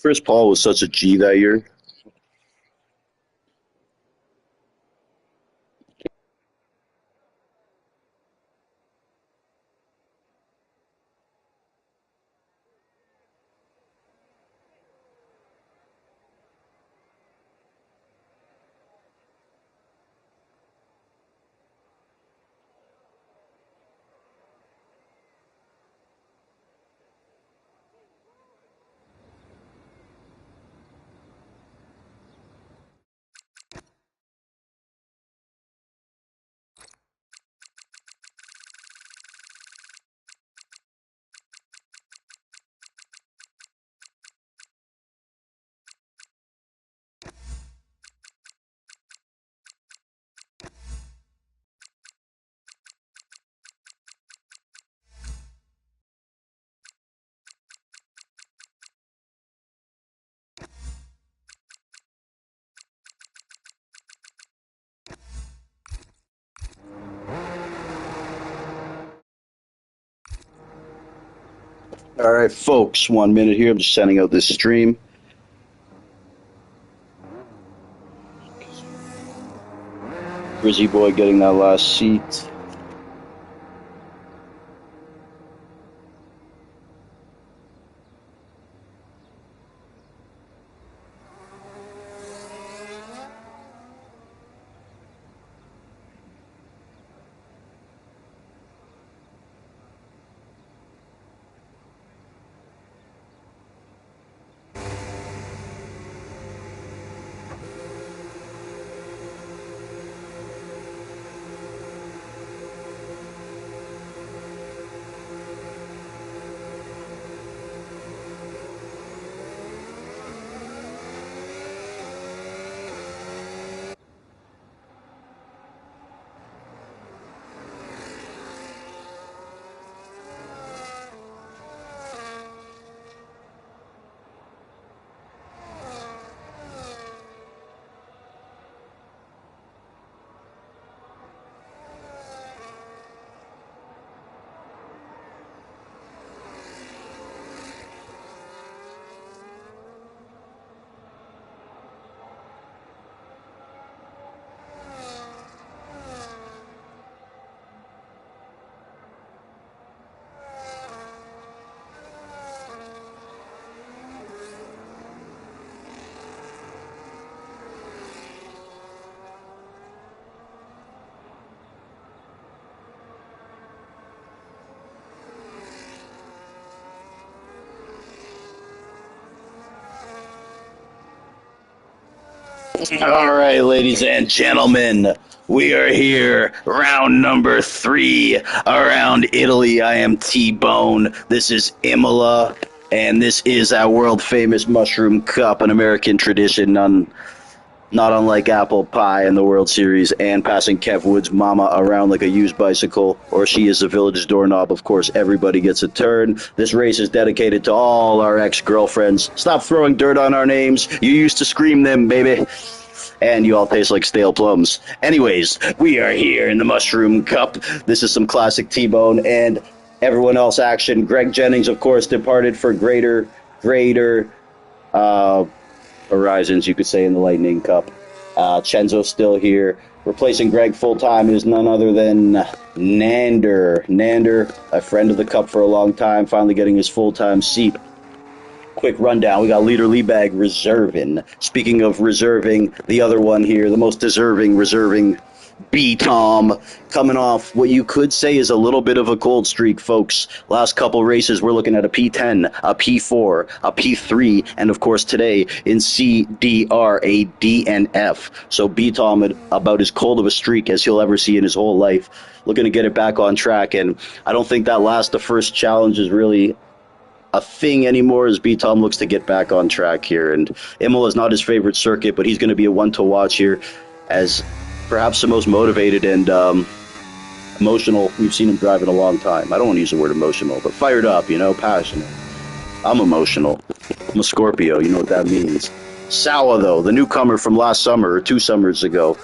Chris Paul was such a G that year. All right, folks, 1 minute here. I'm just sending out this stream. Grizzy Boy getting that last seat. All right, ladies and gentlemen, we are here. Round number 3 around Italy. I am Tbone. This is Imola, and this is our world famous Mushroom Cup, an American tradition, not unlike apple pie in the World Series, and passing Kev Wood's mama around like a used bicycle, or she is a village doorknob. Of course, everybody gets a turn. This race is dedicated to all our ex-girlfriends. Stop throwing dirt on our names. You used to scream them, baby. And you all taste like stale plums. Anyways, we are here in the Mushroom Cup. This is some classic T-Bone and everyone else action. Greg Jennings, of course, departed for greater uh, horizons, you could say, in the Lightning Cup. Chenzo's still here. Replacing Greg full-time is none other than Nander. Nander, a friend of the Cup for a long time, finally getting his full-time seat. Quick rundown. We got Leader Leabag reserving. Speaking of reserving, the other one here, the most deserving reserving B Tom coming off what you could say is a little bit of a cold streak, folks. Last couple races, we're looking at a P10, a P4, a P3, and of course today in CDR, a DNF. So B Tom about as cold of a streak as he'll ever see in his whole life. Looking to get it back on track, and I don't think that last to first challenge is really a thing anymore as B Tom looks to get back on track here. And Imola is not his favorite circuit, but he's going to be a one to watch here as perhaps the most motivated and emotional we've seen him drive in a long time. I don't want to use the word emotional, but fired up, passionate. I'm emotional. I'm a Scorpio. You know what that means. Sawa, though, the newcomer from last summer or 2 summers ago,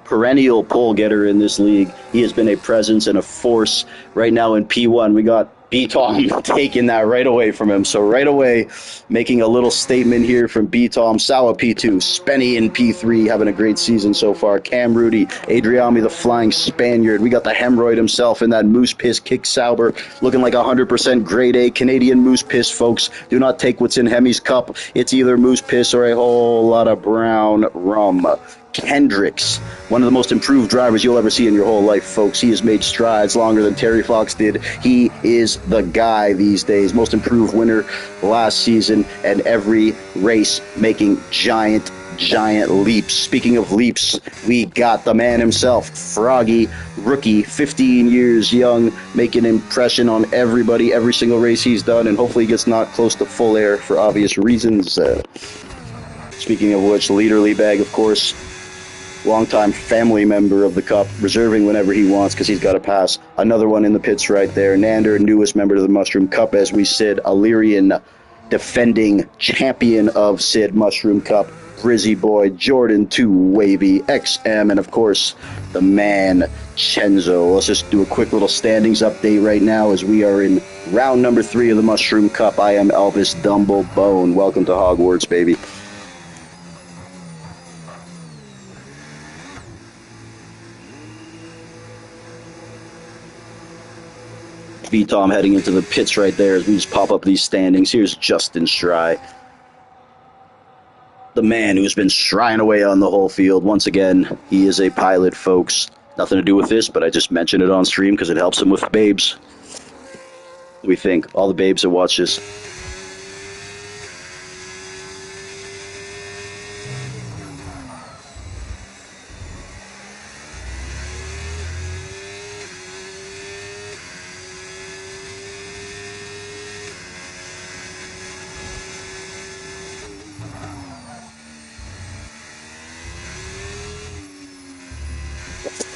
perennial pole getter in this league. He has been a presence and a force right now in P1. We got B Tom taking that right away from him. So right away, making a little statement here from B Tom. Sawa P2, Spenny in P3, having a great season so far. Cam Rudy, Adriami the Flying Spaniard. We got the hemorrhoid himself in that Moose Piss Kick Sauber, looking like 100% grade A Canadian Moose Piss, folks. Do not take what's in Hemi's cup. It's either Moose Piss or a whole lot of brown rum. Kendricks, one of the most improved drivers you'll ever see in your whole life, folks. He has made strides longer than Terry Fox did. He is the guy these days. Most improved winner last season, and every race making giant leaps. Speaking of leaps, we got the man himself, Froggy, rookie, 15 years young, making an impression on everybody, every single race he's done, and hopefully he gets knocked close to full air for obvious reasons. Speaking of which, Leader Leabag, of course, longtime family member of the Cup, reserving whenever he wants because he's got to pass. Another one in the pits right there. Nander, newest member of the Mushroom Cup, as we said. Illyrian, defending champion of Sid Mushroom Cup. Brizzy Boy, Jordan 2 Wavy, XM, and of course, the man, Chenzo. Let's just do a quick little standings update right now as we are in round number 3 of the Mushroom Cup. I am Elvis Dumblebone. Welcome to Hogwarts, baby. B Tom heading into the pits right there as we just pop up these standings. Here's Justin Schrei, the man who's been Schreien away on the whole field. Once again, he is a pilot, folks. Nothing to do with this, but I just mentioned it on stream because it helps him with babes. We think all the babes that watch this.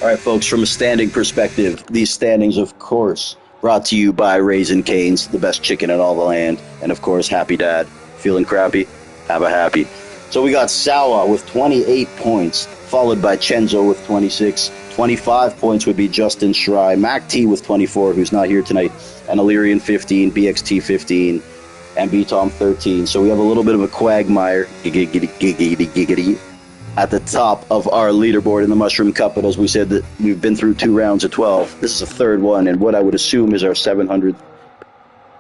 All right, folks, from a standing perspective, these standings, of course, brought to you by Raisin Canes, the best chicken in all the land, and of course, Happy Dad. Feeling crappy? Have a happy. So we got Sawa with 28 points, followed by Chenzo with 26. 25 points would be Justin Schrei, Mac T with 24, who's not here tonight, and Illyrian 15, BXT 15, and B Tom 13. So we have a little bit of a quagmire. Giggity at the top of our leaderboard in the Mushroom Cup, but as we said, that we've been through 2 rounds of 12. This is the third one, and what I would assume is our 700th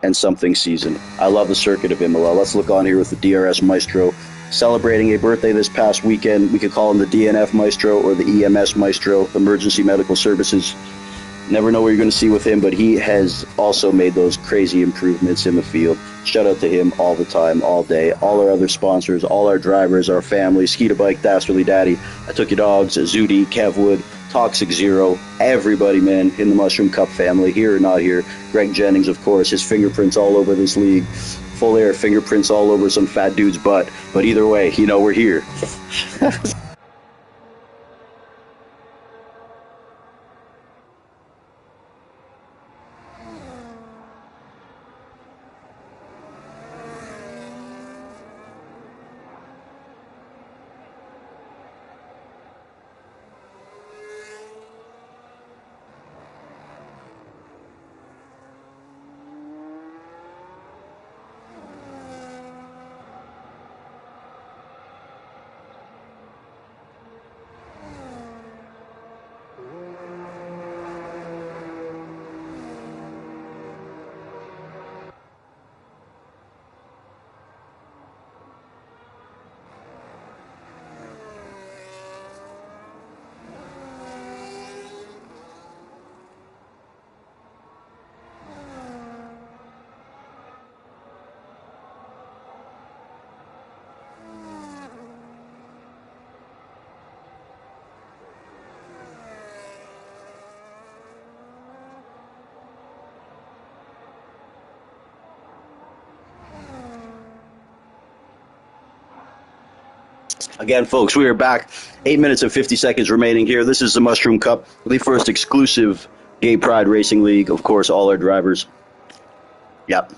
and something season. I love the circuit of Imola. Let's look on here with the DRS Maestro, celebrating a birthday this past weekend. We could call him the DNF Maestro or the EMS Maestro, Emergency Medical Services. Never know what you're going to see with him, but he has also made those crazy improvements in the field. Shout out to him all the time, all day. All our other sponsors, all our drivers, our family, Skeeta Bike, Dastardly Daddy, I Took Your Dogs, Zudi, Kevwood, Toxic Zero, everybody, man, in the Mushroom Cup family, here or not here. Greg Jennings, of course, his fingerprints all over this league. Full air fingerprints all over some fat dude's butt. But either way, we're here. Again, folks, we are back. 8 minutes and 50 seconds remaining here. This is the Mushroom Cup, the first exclusive Gay Pride Racing League. Of course, all our drivers. Yep.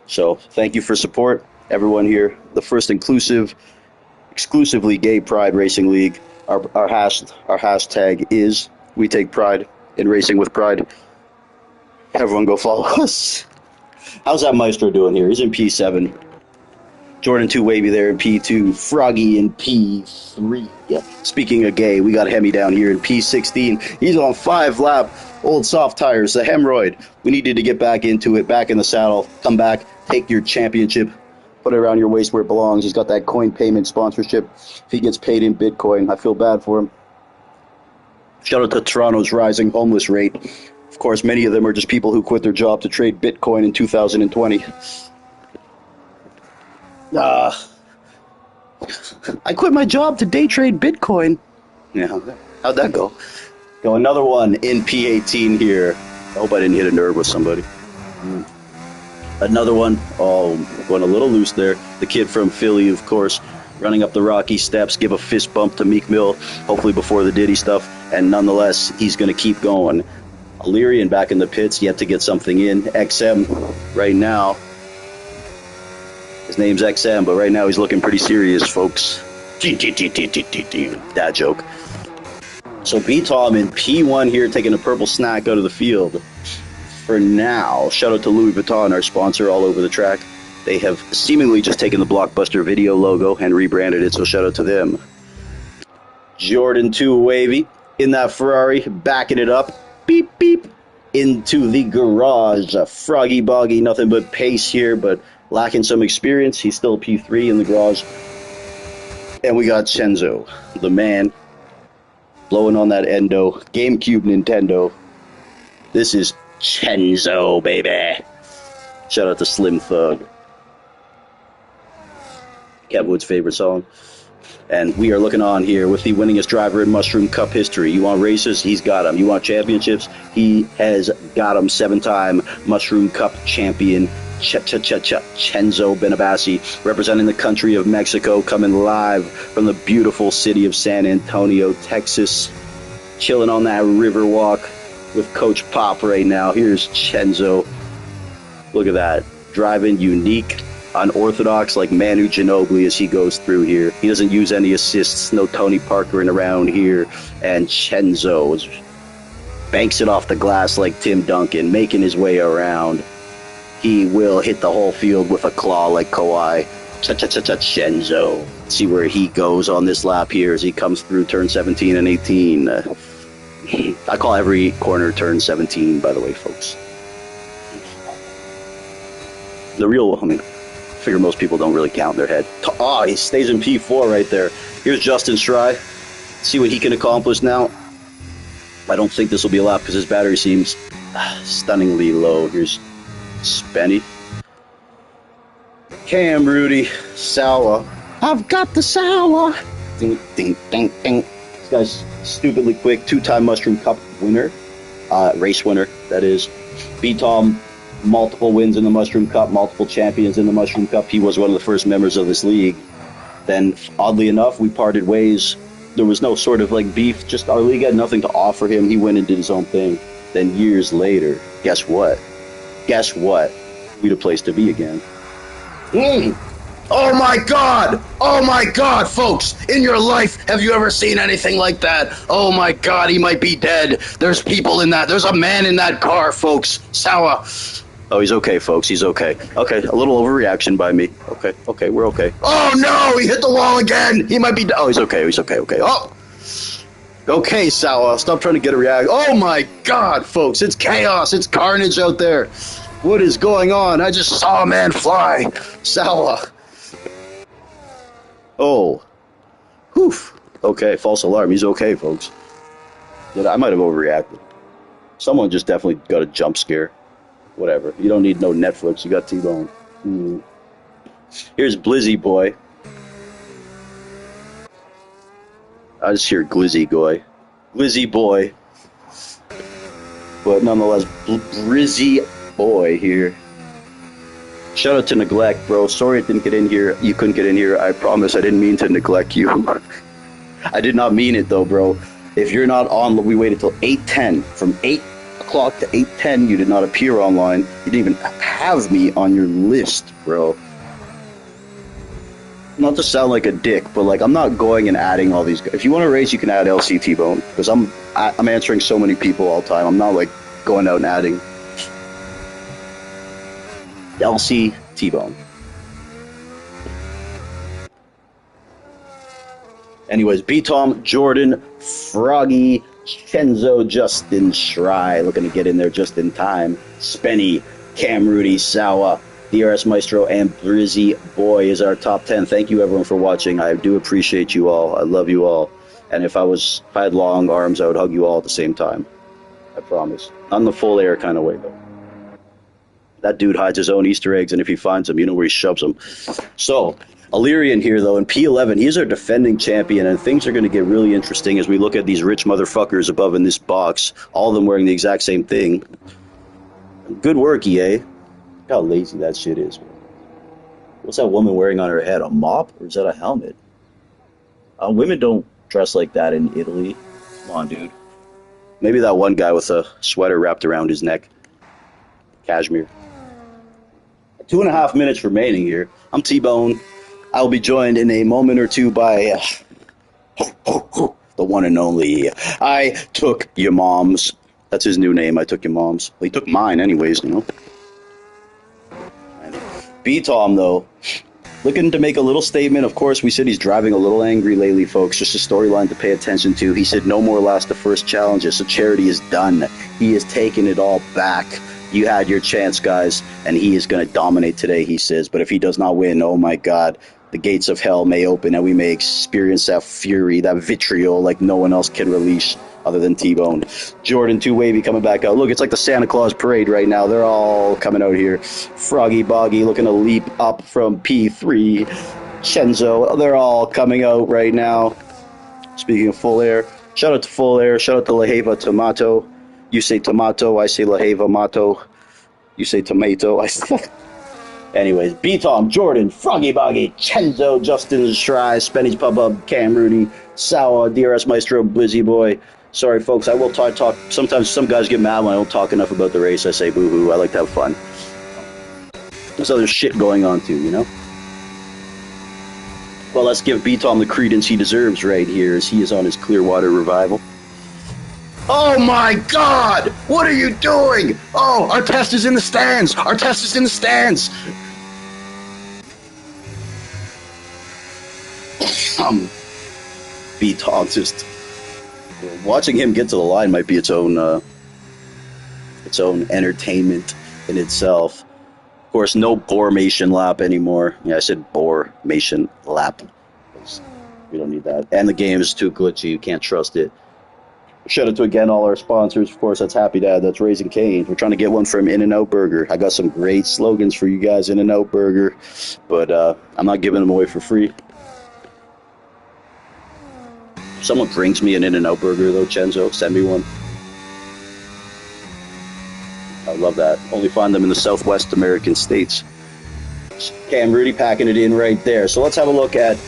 So, thank you for support, everyone here. The first exclusively Gay Pride Racing League. Our hashtag is We Take Pride in Racing with Pride. Everyone go follow us. How's that Maestro doing here? He's in P7. Jordan 2 Wavy there in P2. Froggy in P3. Yeah. Speaking of gay, we got Hemi down here in P16. He's on 5-lap old soft tires, the hemorrhoid. We needed to get back into it, back in the saddle. Come back, take your championship, put it around your waist where it belongs. He's got that coin payment sponsorship. If he gets paid in Bitcoin, I feel bad for him. Shout out to Toronto's rising homeless rate. Of course, many of them are just people who quit their job to trade Bitcoin in 2020. I quit my job to day trade Bitcoin. Yeah, how'd that go? Go another one in P18 here. I hope I didn't hit a nerve with somebody. Another one. Oh, going a little loose there. The kid from Philly, of course, running up the rocky steps. Give a fist bump to Meek Mill, hopefully before the Diddy stuff. And nonetheless, he's going to keep going. Illyrian back in the pits, yet to get something in. XM right now. His name's XM, but right now he's looking pretty serious, folks. Dad joke. So B-Tom in P1 here, taking a purple snack out of the field. For now, shout out to Louis Vuitton, our sponsor all over the track. They have seemingly just taken the Blockbuster Video logo and rebranded it, so shout out to them. Jordan 2 Wavy in that Ferrari, backing it up. Beep, beep. Into the garage. Froggy Boggy, nothing but pace here, but lacking some experience. He's still P3 in the garage. And we got Chenzo, the man, blowing on that endo. GameCube Nintendo. This is Chenzo, baby. Shout out to Slim Thug. Kev Wood's favorite song. And we are looking on here with the winningest driver in Mushroom Cup history. You want races? He's got them. You want championships? He has got them. 7-time Mushroom Cup champion. Chenzo Benabassi, representing the country of Mexico, coming live from the beautiful city of San Antonio, Texas, chilling on that river walk with Coach Pop right now. Here's Chenzo. Look at that. Driving unique, unorthodox, like Manu Ginobili as he goes through here. He doesn't use any assists, no Tony Parkering around here. And Chenzo banks it off the glass like Tim Duncan, making his way around. He will hit the whole field with a claw like Kawhi. Chenzo. See where he goes on this lap here as he comes through turn 17 and 18. I call every corner turn 17, by the way, folks. The real, I figure most people don't really count in their head. Oh, he stays in P4 right there. Here's Justin Stry. See what he can accomplish now. I don't think this will be a lap because his battery seems stunningly low. Here's Spenny. Cam, Rudy, Sawa. I've got the Sawa. Ding, ding, ding, ding. This guy's stupidly quick. 2-time Mushroom Cup winner. Race winner, that is. B-Tom, multiple wins in the Mushroom Cup, multiple champions in the Mushroom Cup. He was one of the first members of this league. Then, oddly enough, we parted ways. There was no sort of like beef. Just our league had nothing to offer him. He went and did his own thing. Then years later, guess what? Guess what? We'd a place to be again. Oh my God! Oh my God, folks! In your life, have you ever seen anything like that? Oh my God, he might be dead. There's people in that. There's a man in that car, folks. Sawa. Oh, he's okay, folks. He's okay. Okay, a little overreaction by me. Okay, we're okay. Oh no! He hit the wall again! He might be dead. Oh, he's okay. Oh! Okay, Sawa, stop trying to get a reaction. Oh my God, folks, it's chaos. It's carnage out there. What is going on? I just saw a man fly. Sawa. Oh. Whew. Okay, false alarm. He's okay, folks. I might have overreacted. Someone just definitely got a jump scare. Whatever. You don't need no Netflix. You got Tbone. Here's Blizzy Boy. I just hear Glizzy Boy. Glizzy Boy. But nonetheless, Brizzy Boy here. Shout out to Neglect, bro. Sorry it didn't get in here. You couldn't get in here. I promise I didn't mean to neglect you. I did not mean it though, bro. If you're not on, we waited till 8:10. From 8 o'clock to 8:10, you did not appear online. You didn't even have me on your list, bro. Not to sound like a dick, but like I'm not going and adding all these guys. If you want to race, you can add LC Tbone because I'm answering so many people all the time. I'm not like going out and adding LC Tbone. Anyways, B Tom, Jordan, Froggy, Chenzo, Justin, Shry, looking to get in there just in time. Spenny, Cam Rudy, Sawa, DRS Maestro, and Brizzy Boy is our top 10. Thank you everyone for watching. I do appreciate you all. I love you all. And if I had long arms, I would hug you all at the same time. I promise. Not in the full air kind of way, though. That dude hides his own Easter eggs, and if he finds them, you know where he shoves them. So, Illyrian here, though, in P11, he's our defending champion, and things are going to get really interesting as we look at these rich motherfuckers above in this box, all of them wearing the exact same thing. Good work, EA. Look how lazy that shit is. What's that woman wearing on her head? A mop? Or is that a helmet? Women don't dress like that in Italy. Come on, dude. Maybe that one guy with a sweater wrapped around his neck. Cashmere. 2.5 minutes remaining here. I'm Tbone. I'll be joined in a moment or two by the one and only I Took Your Mom's. That's his new name, I Took Your Mom's. Well, he took mine anyways, you know. B-Tom, though, looking to make a little statement. Of course, we said he's driving a little angry lately, folks. Just a storyline to pay attention to. He said no more last to first challenges, so charity is done. He is taking it all back. You had your chance, guys, and he is going to dominate today, he says. But if he does not win, oh my God, the gates of hell may open and we may experience that fury, that vitriol like no one else can release other than Tbone. Jordan, Too Wavy coming back out. Look, it's like the Santa Claus parade right now. They're all coming out here. Froggy Boggy looking to leap up from P3. Chenzo, they're all coming out right now. Speaking of Full Air, shout out to Full Air. Shout out to La Heva Tomato. You say tomato, I say La Heva Mato. You say tomato, I say... Anyways, B-Tom, Jordan, Froggy Boggy, Chenzo, Justin Shry, Spenny's Pub Up, Cam Rooney, Sawa, DRS Maestro, Blizzy Boy. Sorry, folks, I will talk. Sometimes some guys get mad when I don't talk enough about the race. I say boo-hoo. I like to have fun. There's other shit going on, too, you know? Well, let's give B-Tom the credence he deserves right here as he is on his Clearwater revival. Oh my God! What are you doing? Oh, our test is in the stands! Our test is in the stands! B-Tom just... Watching him get to the line might be its own entertainment in itself. Of course, no Boar-mation lap anymore. Yeah, I said Boar-mation lap. We don't need that. And the game is too glitchy. You can't trust it. Shout out to, again, all our sponsors. Of course, that's Happy Dad. That's Raising Cane. We're trying to get one from In-N-Out Burger. I got some great slogans for you guys, In-N-Out Burger. But I'm not giving them away for free. If someone brings me an In-N-Out Burger, though, Chenzo, send me one. I love that. Only find them in the Southwest American states. Cam Rudy packing it in right there. So let's have a look at...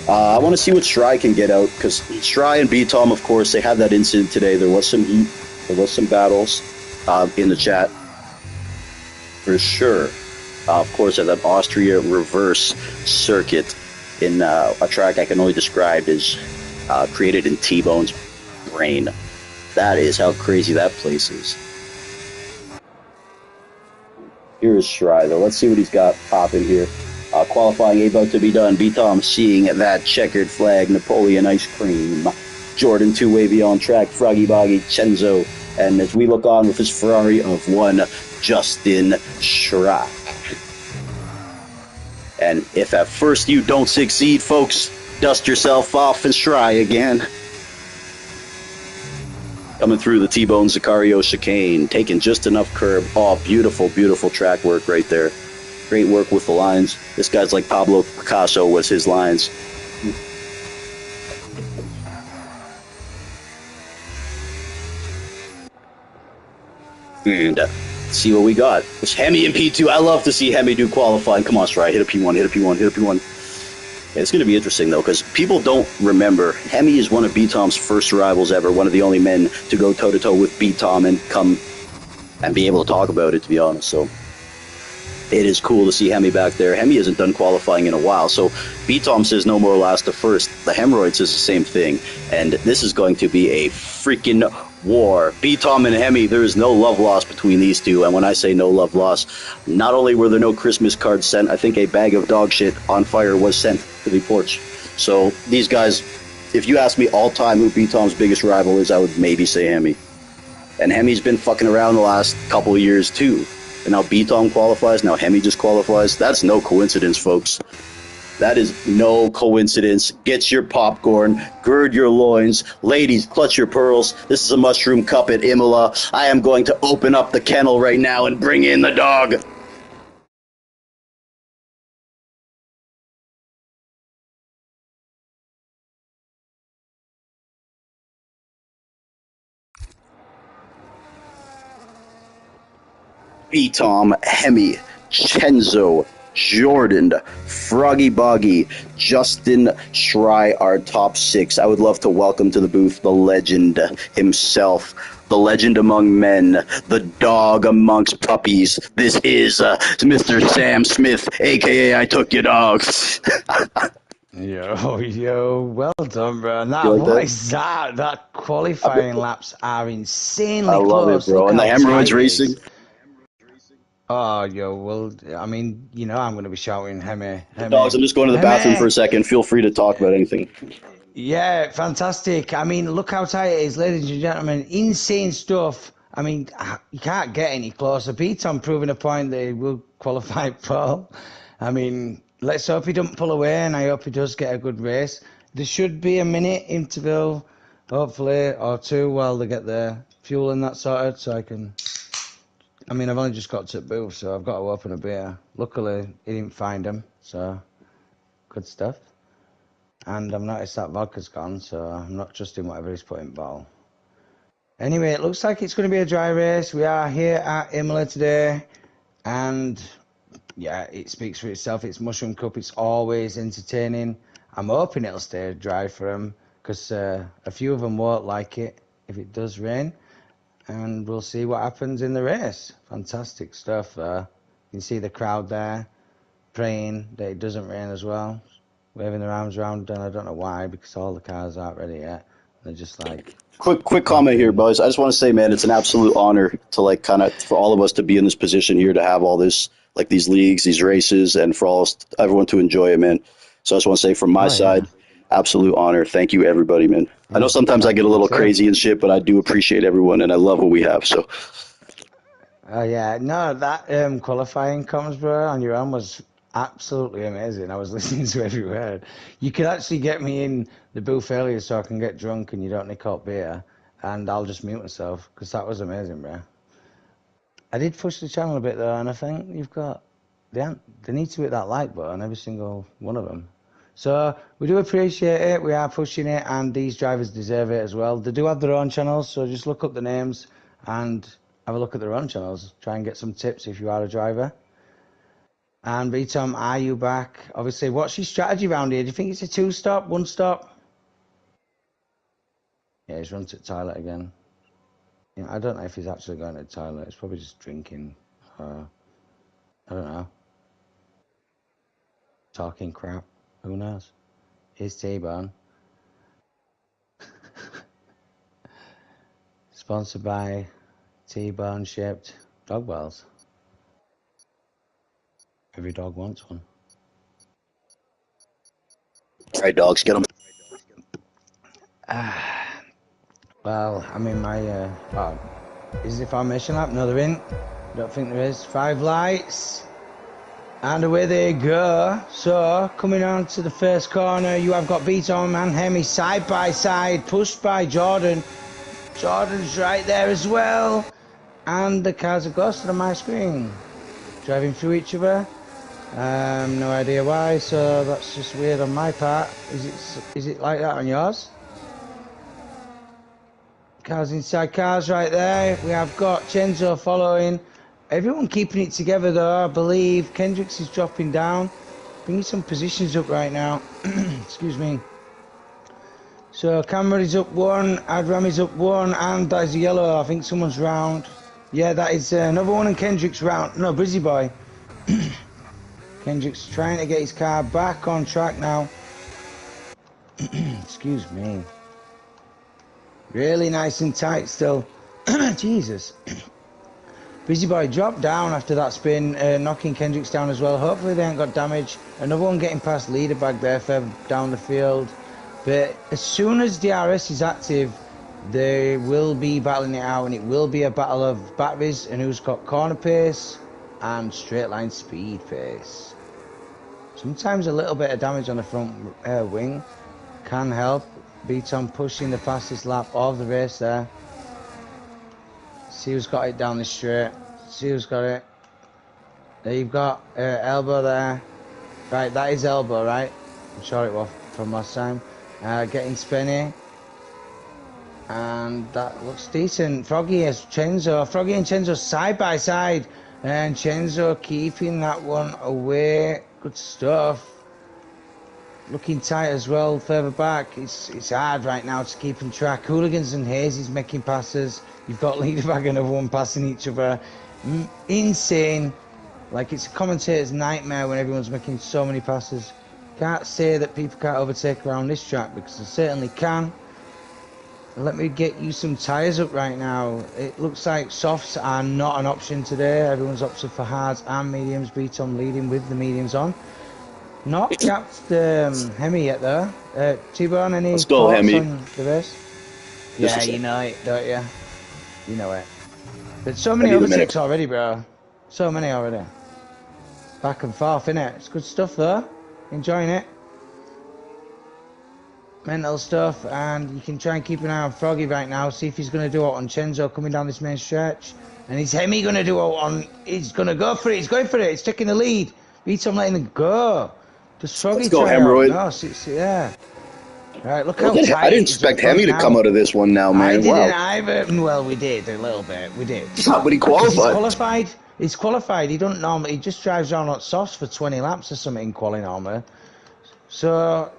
I want to see what Shry can get out, because Shry and B-Tom, of course, they had that incident today. There was some heat. There was some battles in the chat. For sure. Of course, at that Austria reverse circuit in a track I can only describe as created in Tbone's brain. That is how crazy that place is. Here is Shry, though. Let's see what he's got popping here. Qualifying about to be done. B-Tom seeing that checkered flag. Napoleon ice cream. Jordan, Too Wavy on track. Froggy Boggy, Chenzo. And as we look on with his Ferrari of one, Justin Shry. And if at first you don't succeed, folks, dust yourself off and Shry again. Coming through the Tbone Sicario chicane. Taking just enough curb. Oh, beautiful, beautiful track work right there. Great work with the lines. This guy's like Pablo Picasso was his lines. And see what we got. It's Hemi in P2. I love to see Hemi do qualifying. Come on, Stry. Hit a P1, hit a P1, hit a P1. It's going to be interesting, though, because people don't remember. Hemi is one of B-Tom's first rivals ever, one of the only men to go toe-to-toe with B-Tom and come and be able to talk about it, to be honest. So it is cool to see Hemi back there. Hemi hasn't done qualifying in a while, so B-Tom says no more last to first. The Hemorrhoids is the same thing, and this is going to be a freaking war. B-Tom and Hemi, there is no love lost between these two, and when I say no love lost, not only were there no Christmas cards sent, I think a bag of dog shit on fire was sent to the porch. So these guys, if you ask me all time who B-Tom's biggest rival is, I would maybe say Hemi. And Hemi's been fucking around the last couple of years too. And now B-Tom qualifies, now Hemi just qualifies. That's no coincidence, folks. That is no coincidence. Get your popcorn, gird your loins. Ladies, clutch your pearls. This is a mushroom cup at Imola. I am going to open up the kennel right now and bring in the dog. B-Tom, Hemi, Chenzo, Jordan, Froggy Boggy, Justin, Stry, our top six. I would love to welcome to the booth the legend himself, the legend among men, the dog amongst puppies. This is Mr. Sam Smith, a.k.a. I Took Your Dogs. Yo, well done, bro. You like What that? is that? That qualifying laps are insanely I love close. it, bro. Look And the how Hemorrhoids tight it racing. is. Oh, yo, well, I mean, I'm going to be shouting, Hemi, Dogs, I'm just going to the bathroom for a Hemi. second. Feel free to talk about anything. Yeah, fantastic. I mean, look how tight it is, ladies and gentlemen. Insane stuff. I mean, you can't get any closer. B-Tom proving a point that he will qualify pole. I mean, let's hope he doesn't pull away, and I hope he does get a good race. There should be a minute interval, hopefully, or two while they get their fuel and that sorted, so I can... I mean, I've only just got to the booth, so I've got to open a beer. Luckily, he didn't find them, so good stuff. And I've noticed that vodka's gone, so I'm not trusting whatever he's put in bottle. Anyway, it looks like it's going to be a dry race. We are here at Imola today, and yeah, it speaks for itself. It's Mushroom Cup. It's always entertaining. I'm hoping it'll stay dry for them, because a few of them won't like it if it does rain. And we'll see what happens in the race. Fantastic stuff there. You can see the crowd there praying that it doesn't rain as well, waving their arms around, and I don't know why, because all the cars aren't ready yet. They're just like... Quick comment here, boys. I just want to say, man, it's an absolute honor to kind of for all of us to be in this position here, to have all this, these leagues, these races, and for everyone to enjoy it, man. So I just want to say from my side, absolute honor. Thank you, everybody, man. I know sometimes I get a little crazy and shit, but I do appreciate everyone, and I love what we have. So. Oh yeah, no, that qualifying comms, bro, on your own was absolutely amazing. I was listening to every word. You could actually get me in the booth earlier so I can get drunk and you don't nick out beer, and I'll just mute myself, because that was amazing, bro. I did push the channel a bit though, and I think you've got... They need to hit that like button, every single one of them. So we do appreciate it. We are pushing it, and these drivers deserve it as well. They do have their own channels, so just look up the names and have a look at their own channels. Try and get some tips if you are a driver. And B-Tom, are you back? Obviously, what's your strategy around here? Do you think it's a two-stop, one-stop? Yeah, he's run to the toilet again. Yeah, I don't know if he's actually going to the toilet. He's probably just drinking. I don't know. Talking crap. Who knows? Here's Tbone. Sponsored by Tbone shaped dog balls. Every dog wants one. All right, dogs, get them. Well, I'm in my... is the formation lap? No, they're in. Don't think there is. 5 lights. And away they go. So, coming on to the first corner, you have got B-Tom and Hemi side by side, pushed by Jordan. Jordan's right there as well. And the cars are ghosted on my screen. Driving through each other. No idea why, so that's just weird on my part. Is it like that on yours? Cars inside cars right there. We have got Chenzo following. Everyone keeping it together though, I believe. Kendricks is dropping down. Bringing some positions up right now. Excuse me. So Camera is up one, Adram is up one, and that is a yellow. I think someone's round. Yeah, that is another one, and Kendrick's round. No, Brizzy Boy. Kendrick's trying to get his car back on track now. Excuse me. Really nice and tight still. Jesus. Brizzy Boy dropped down after that spin, knocking Kendricks down as well. Hopefully they ain't got damage. Another one getting past leader back there further down the field. But as soon as DRS is active, they will be battling it out, and it will be a battle of batteries and who's got corner pace and straight line speed pace. Sometimes a little bit of damage on the front wing can help. Tbone pushing the fastest lap of the race there. See who's got it down the straight. See who's got it. There you've got Elbow there. Right, that is Elbow, right? I'm sure it was from last time. Getting spinny. And that looks decent. Froggy has Chenzo. Froggy and Chenzo side by side. And Chenzo keeping that one away. Good stuff. Looking tight as well further back. It's hard right now to keep in track. Hooligans and Hayes making passes. You've got Leaderbag and everyone passing each other. Insane. Like it's a commentator's nightmare when everyone's making so many passes. Can't say that people can't overtake around this track because they certainly can. Let me get you some tyres up right now. It looks like softs are not an option today. Everyone's opted for hards and mediums. Tbone leading with the mediums on. Not capped Hemi yet though. Tbone, any Let's go, thoughts Hemi. on the race? Yeah, you know it, don't you? You know it. There's so many I need a overtakes minute. already, bro. So many already. Back and forth, innit? It's good stuff though. Enjoying it. Mental stuff, and you can try and keep an eye on Froggy right now, see if he's going to do it on Chenzo coming down this main stretch. And is Hemi going to do it on... He's going to go for it, he's going for it, he's taking the lead. Tbone letting him go. Does Froggy Let's go, try out? Hemorrhoid. No, yeah. Right, look how tight I didn't it is up expect front Hemi to now. come out of this one now, man. I didn't Wow. either. Well, we did a little bit. We did. Yeah, but he Because he's qualified. qualified. He's qualified. He don't normally. He just drives around on softs for 20 laps or something in quali normally. So,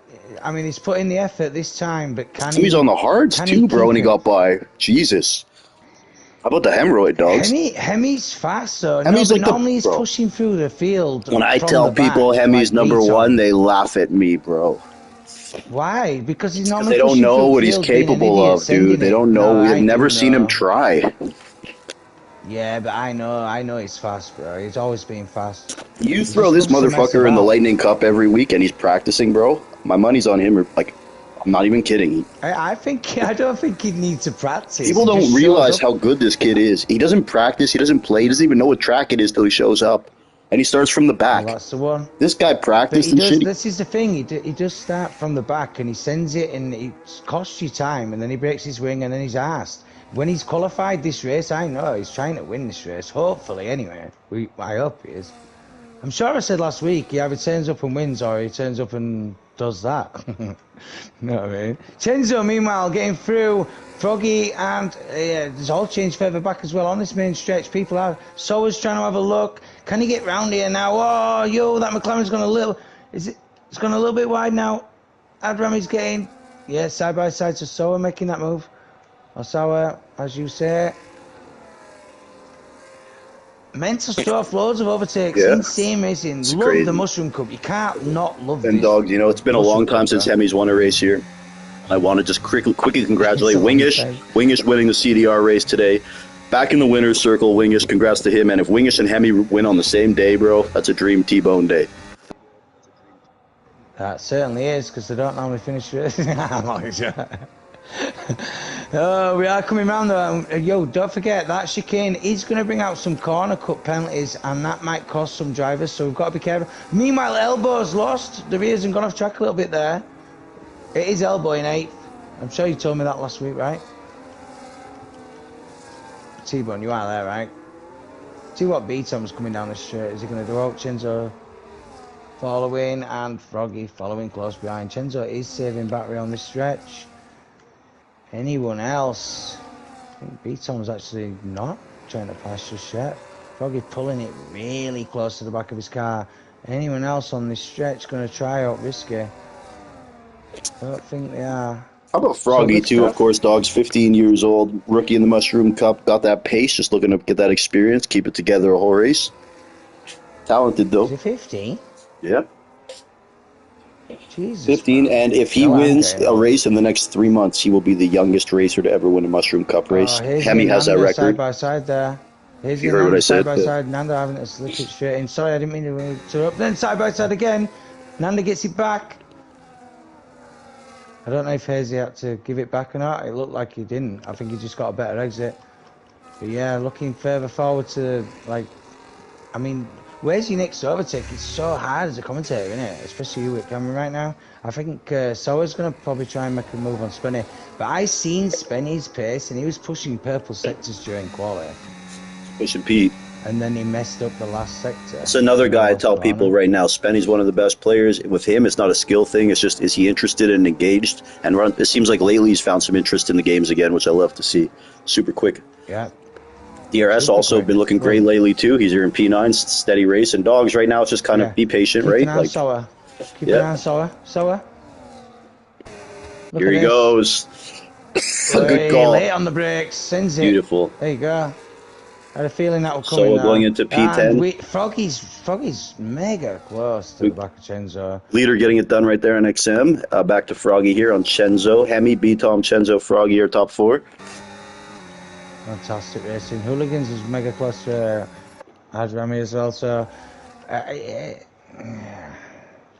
I mean, he's put in the effort this time, but can he? Hemi's on the hards can too, bro, keep and he it? got by. Jesus. How about the Hemorrhoid, dogs? Hemi's fast though. Hemi's No, but like the- normally he's bro. pushing through the field. When I from tell the people back, Hemi's like number Tbone. one, they laugh at me, bro. Why? Because he's Because normally they don't pushing know through what the he's field, being an capable idiot, of, dude. sending They it. don't know. No, We have I never do seen him know. try. Yeah, but I know he's fast, bro. He's always been fast. You He throw just this loves to mess motherfucker in the about. Lightning Cup every week and he's practicing, bro. My money's on him. Like, I'm not even kidding. I don't think he'd need to practice. People He just don't shows realize up. how good this kid is. He doesn't practice. He doesn't play. He doesn't even know what track it is till he shows up. And he starts from the Well, back. that's the one. This guy But practiced he and does. shit. This is the thing. He does start from the back, and he sends it, and it costs you time, and then he breaks his wing, and then he's arsed. When he's qualified this race, I know he's trying to win this race. Hopefully, anyway. I hope he is. I'm sure I said last week he either turns up and wins, or he turns up and does that. You know what I mean? Chenzo, meanwhile, getting through. Froggy and there's all changed further back as well on this main stretch. People are Soa's trying to have a look. Can he get round here now? Oh, yo, that McLaren's gone a little. It's gone a little bit wide now. Adrami's getting side by side to Soa making that move. Soa, as you say. Mental stuff, loads of overtakes, Yeah. insane racing. It's Love crazy. the Mushroom Cup. You can't not love And this. dogs, you know, it's been a long time since Cup, Hemi's won a race here. I want to just quickly congratulate It's a long Wingish. time. Wingish winning the CDR race today. Back in the winner's circle, Wingish. Congrats to him. And if Wingish and Hemi win on the same day, bro, that's a dream Tbone day. That certainly is, because they don't normally finish races. I'm only joking. Oh, we are coming round though. Yo, don't forget that chicane is going to bring out some corner cut penalties, and that might cost some drivers, so we've got to be careful. Meanwhile, Elbow's lost. The rear's gone off track a little bit there. It is Elbow in 8th. I'm sure you told me that last week, right? Tbone, you are there, right? See what Tbone's coming down the straight. Is he going to do out? Chenzo following, and Froggy following close behind. Chenzo is saving battery on this stretch. Anyone else? I think Tbone's actually not trying to pass just yet. Froggy pulling it really close to the back of his car. Anyone else on this stretch going to try out risky? Don't think they are. How about So Froggy good too? Of stuff. course, dog's 15 years old, rookie in the Mushroom Cup, got that pace, just looking to get that experience, keep it together a whole race. Talented Is though. he 50? Yeah. Jesus, 15, man. and if he Well, I'm wins getting a old. race in the next 3 months, he will be the youngest racer to ever win a Mushroom Cup Oh, race. Hazy Hemi and has that Nanda side record. by side there. Hazy You and heard what I Nanda side said? by Yeah. side. Nanda having to slip it straight in. Sorry, I didn't mean to interrupt. Then side by side again. Nanda gets it back. I don't know if Hazy had to give it back or not. It looked like he didn't. I think he just got a better exit. But yeah, looking further forward to, like, I mean, where's your next overtake? It's so hard as a commentator, isn't it? Especially you with camera right now. I think Soa's going to probably try and make a move on Spenny. But I seen Spenny's pace and he was pushing purple sectors during quali. Pushing Pete. And then he messed up the last sector. That's another guy I Lost tell people corner. right now. Spenny's one of the best players. With him, it's not a skill thing. It's just, is he interested and engaged? And it seems like lately he's found some interest in the games again, which I love to see. Super quick. Yeah. DRS Super also quick. been looking great Well, lately too. He's here in P9, steady race. And dogs right now, it's just kind of yeah. be patient, Keep an right? eye on Like, Soa. Keep an eye yeah, on Soa. Soa. Look here at he this. goes. Good Hey, call. late on the brakes. Sends it. Beautiful. There you go. I had a feeling that would come in Soa going though. into And P10. Froggy's mega close to the back of Chenzo. Leader getting it done right there on XM. Back to Froggy here on Chenzo. Hemi, B-Tom, Chenzo, Froggy are top four. Fantastic racing. Hooligans is mega close to Hadrami as well. So,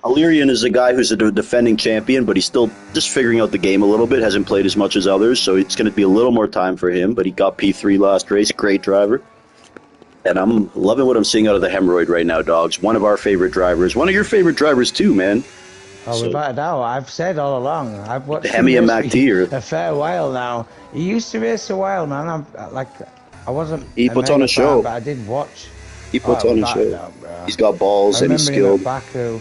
Illyrian is a guy who's a defending champion, but he's still just figuring out the game a little bit. Hasn't played as much as others, so it's going to be a little more time for him. But he got P3 last race. Great driver. And I'm loving what I'm seeing out of the Hemorrhoid right now, dogs. One of our favorite drivers. One of your favorite drivers, too, man. oh, without a doubt, I've said all along. I've watched him Hemi and race Mac for T are, a fair while now. He used to race a while, man. I wasn't he a puts on mega a fan, show. but I did watch. He puts Oh, on a without a show. doubt, bro. He's got I balls and he's remember him at skilled. Baku,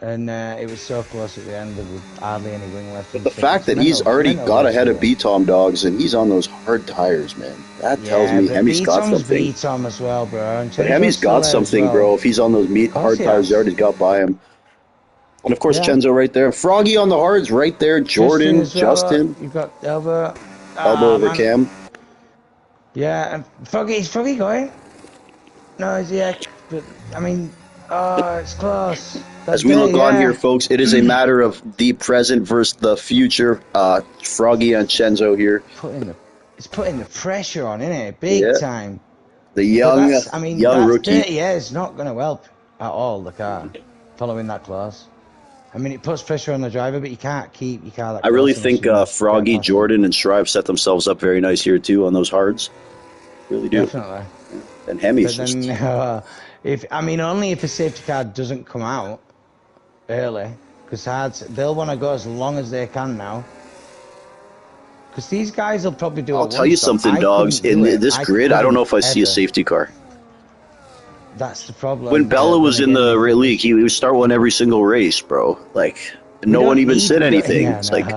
and it was so close at the end with hardly any wing left. But the fact that he's already got ahead of B-Tom, dogs, and he's on those hard tires, man. That tells me but Hemi's got B-Tom's something. B-Tom as well, bro. And But Hemi's Chenzo's got still there as something, well. bro. If he's on those hard he tires, has. already got by him. And of course, Yeah. Chenzo right there. Froggy on the hards right there. Jordan, as well, Justin, you've got Elbow. elbow over Man. Cam. Yeah, and is Froggy going? No, is he? But I mean, it's close. As we look on here, folks, it is a matter of the present versus the future. Froggy and Chenzo here. It's putting the pressure on, isn't it? Big time. The young rookie. 30 years not going to help at all, the car, following that class. I mean, it puts pressure on the driver, but you can't keep your car that close. I really think Froggy, Jordan, and Shrive set themselves up very nice here, too, on those hards. Really do. Definitely. And Hemi's But then, only if a safety car doesn't come out early, because hards, they'll want to go as long as they can now. Because these guys will probably do. I'll tell you something, dogs. In this grid, I don't know if I see a safety car. That's the problem. When Bella was in the league, he would start one every single race, bro. Like, no one even said anything. It's like,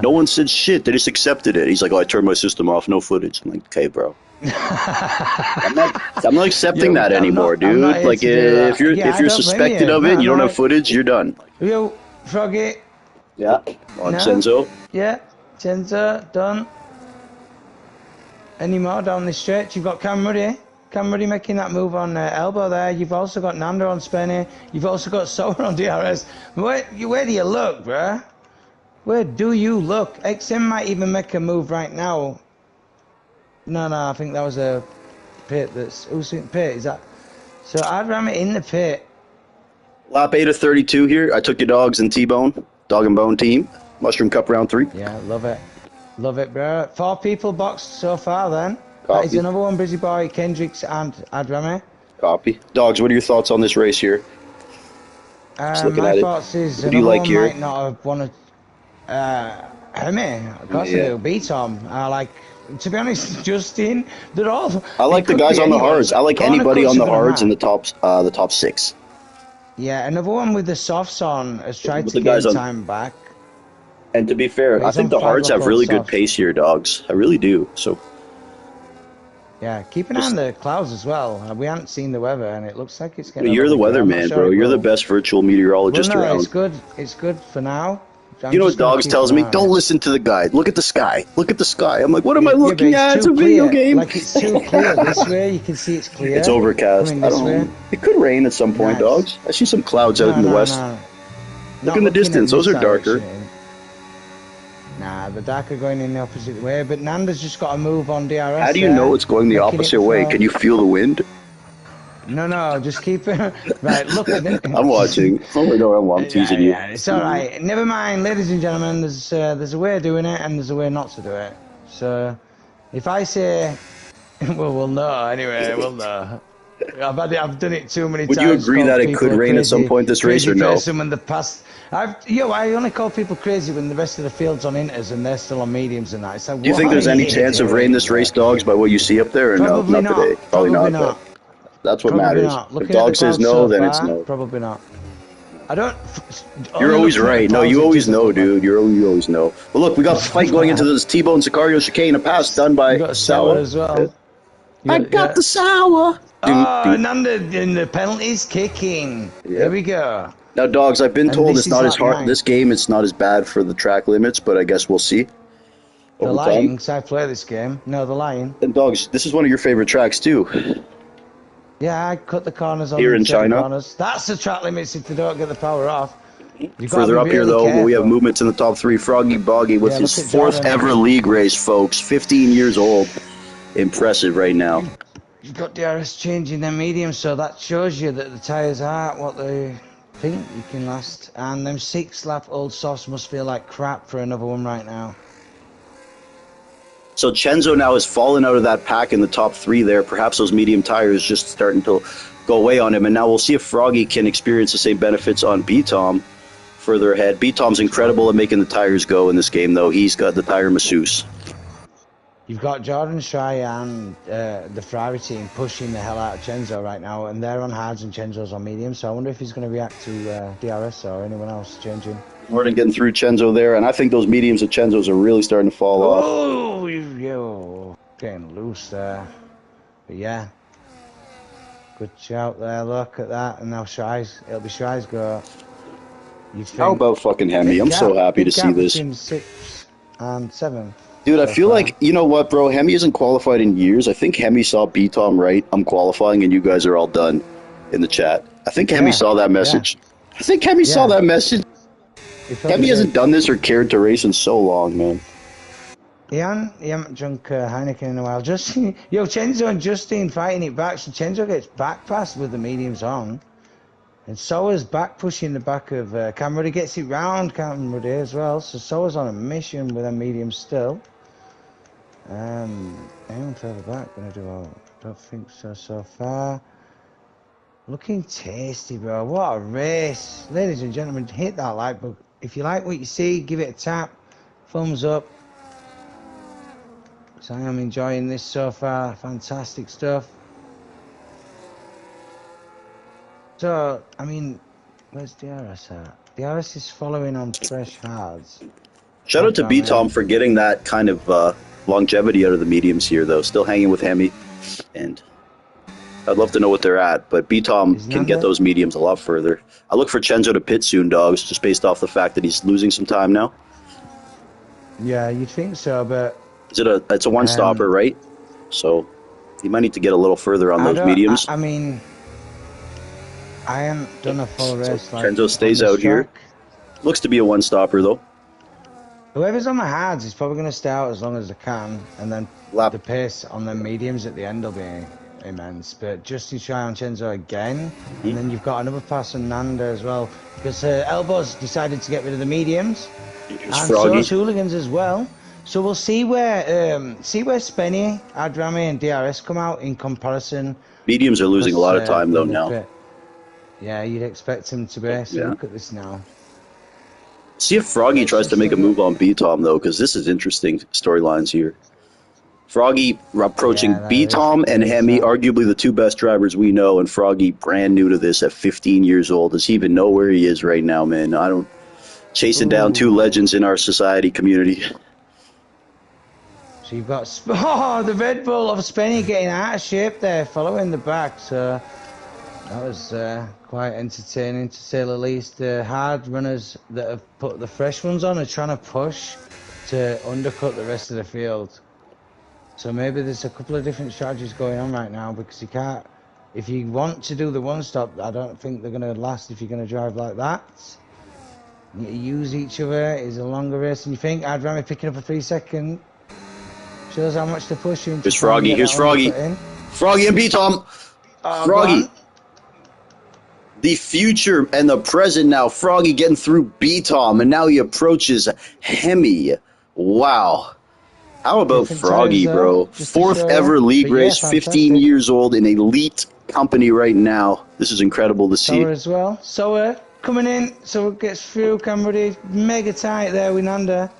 no one said shit. They just accepted it. He's like, oh, I turned my system off, no footage. I'm like, okay, bro. I'm not accepting that anymore, dude. Like, if you're suspected of it and you don't have footage, you're done. Yo, Froggy. Yeah. On Chenzo. Yeah, Chenzo, done. Any more down the stretch? You've got Cam Ruddy. Cam Ruddy making that move on elbow there. You've also got Nanda on Spenny. You've also got Soa on DRS. Where do you look, bruh? Where do you look? XM might even make a move right now. No, I think that was a pit. Who's in pit? Is that? So I'd ram it in the pit. Lap 8 of 32 here. I took your dogs and Tbone. Dog and Bone team. Mushroom Cup round 3. Yeah, love it. Love it, bro. 4 people boxed so far then. Copy. That is another one, Busy Boy, Kendricks and Adrame. Copy. Dogs, what are your thoughts on this race here? My thoughts is who do you like here? might not have wanted Hemi. Of course I do. B-Tom. To be honest, Justin, they're all... I like the guys on the hards. I like anybody on the hards in the top 6. Yeah, another one with the softs on has tried to get time back. And to be fair, I think the hards have really good pace here, dogs. I really do. So Yeah, keep an eye on Just the clouds as well. We haven't seen the weather, and it looks like it's I getting mean, a you're little the bit grey. I'm not weatherman, sure bro. it You're the will. best virtual Well, meteorologist no, it's around. good. It's good for now. You I'm know just what going to Dogs keep tells an me? eye on Don't it. listen to the guy. Look at the sky. Look at the sky. I'm like, what am I Yeah, but looking it's at? It's too a video clear. game. Like, it's too clear this way. You can see it's It's clear overcast. coming I this way. don't know. It could rain at some point, Nice. Dogs. I see some clouds out No, in the no, west. no. Look Not in the looking distance. in Those this are darker. direction. Nah, the dark are going in the opposite way. But Nanda's just got a move on How DRS do you know there, it's going the making it opposite way? flow. Can you feel the wind? No, no, just keep it. Right, look at I'm it. watching. Oh, no, I'm Yeah, teasing you. yeah, it's all right. Never mind, ladies and gentlemen. There's a way of doing it, and there's a way not to do it. So, if I say, well, we'll know anyway. We'll know. I've done it too many Would you times. agree that Called it could people a rain at some point this race crazy or no? person when the past. I only call people crazy when the rest of the field's on inters and they're still on mediums and that. It's like, Do you what think are there's any you chance of rain doing, this race, bro? Dogs, by what you see up there or no? Probably Not today. not. Probably Probably not. Okay. not. That's what Probably matters. not. If Looking at the Dog says clouds no, so then it's far, no. probably not. I don't. You're Only always looking at the right. No, clouds, you it always doesn't know, look like. dude. You always know. But look, we got a fight going into this Tbone Sicario chicane, a pass done You by got sour Sawa. as well. You I got got yeah. the sour. Dun, Oh, dun. Nanda in the penalties kicking. Here Yeah. we go. Now, Dogs, I've been And told this it's is not as lap hard. 9. This game, it's not as bad for the track limits, but I guess we'll see The over time. Lion, because I play this game. No, the Lion. And Dogs, this is one of your favorite tracks too, Yeah, I cut the corners here on in certain China. corners. That's the track limits if they don't get the power off. You've got to be Further up here, really though, we have careful. movements in the top three. Froggy Boggy with Yeah, his look at fourth Jordan. ever league race, folks. 15 years old. Impressive right now. You've got DRS changing their medium, so that shows you that the tyres are what they think you can last. And them 6-lap old softs must feel like crap for another one right now. So Chenzo now has fallen out of that pack in the top three there. Perhaps those medium tires just starting to go away on him. And now we'll see if Froggy can experience the same benefits on B-Tom further ahead. B-Tom's incredible at making the tires go in this game, though. He's got the tire masseuse. You've got Jordan Shy and the Ferrari team pushing the hell out of Chenzo right now, and they're on hards and Chenzo's on medium, so I wonder if he's going to react to DRS or anyone else changing. Jordan getting through Chenzo there, and I think those mediums of Chenzo's are really starting to fall off. Oh, you're getting loose there. But yeah, good shout there, look at that, and now it'll be Shy's go. How about fucking Hemi? I'm so happy to see this. Between 6th and 7th. Dude, I feel like, you know what, bro? Hemi isn't qualified in years. I think Hemi saw B-Tom right. I'm qualifying, and you guys are all done in the chat. I think Hemi saw that message. Yeah. I think Hemi saw that message. Hemi hasn't done this or cared to race in so long, man. He hasn't drunk Heineken in a while. Yo, Chenzo and Justine fighting it back. So Chenzo gets back passed with the mediums on. And Soa's back pushing the back of Cameron. He gets it round Cameron as well. So Soa's on a mission with a medium still. Anyone further back gonna do all? Don't think so far. Looking tasty, bro. What a race. Ladies and gentlemen, hit that like button. If you like what you see, give it a tap. Thumbs up. So I am enjoying this so far. Fantastic stuff. So, I mean, where's DRS at? DRS is following on fresh hards. Shout out to B-Tom for getting that kind of longevity out of the mediums here, though. Still hanging with Hemi. And I'd love to know what they're at, but B-Tom can get those mediums a lot further. I look for Chenzo to pit soon, Dogs, just based off the fact that he's losing some time now. Yeah, you'd think so, but... It's a one-stopper, right? So he might need to get a little further on those mediums. I mean... I haven't done a full race. So Chenzo stays out here. Looks to be a one-stopper, though. Whoever's on the hards is probably going to stay out as long as they can, and then the pace on the mediums at the end will be immense. But Justin Shy on Chenzo again, and then you've got another pass on Nanda as well, because Elbows decided to get rid of the mediums, and so's Hooligans as well. So we'll see where Spenny, Adrami, and DRS come out in comparison. Mediums are losing a lot of time though now. Yeah, you'd expect him to be. So look at this now. See if Froggy tries to make a move on B-Tom, though, because this is interesting storylines here. Froggy approaching B-Tom and Hemi, arguably the two best drivers we know, and Froggy brand new to this at 15 years old. Does he even know where he is right now, man? I don't... Chasing down two legends in our society community. So you've got the Red Bull of Spenny getting out of shape there, following the back. So that was quite entertaining to say the least. The hard runners that have put the fresh ones on are trying to push to undercut the rest of the field. So maybe there's a couple of different strategies going on right now because you can't. If you want to do the one stop, I don't think they're going to last if you're going to drive like that. You use each other. It's a longer race than you think. I'd rather picking up a 3 second. Shows how much they're pushing. Here's Froggy. Here's Froggy. Froggy and B-Tom. Froggy. The future and the present now. Froggy getting through B-Tom, and now he approaches Hemi. Wow. How about Froggy, bro? Fourth ever league race, 15 years old, in elite company right now. This is incredible to see. Soa as well. Soa coming in. Soa gets through. Camera mega tight there with Nanda.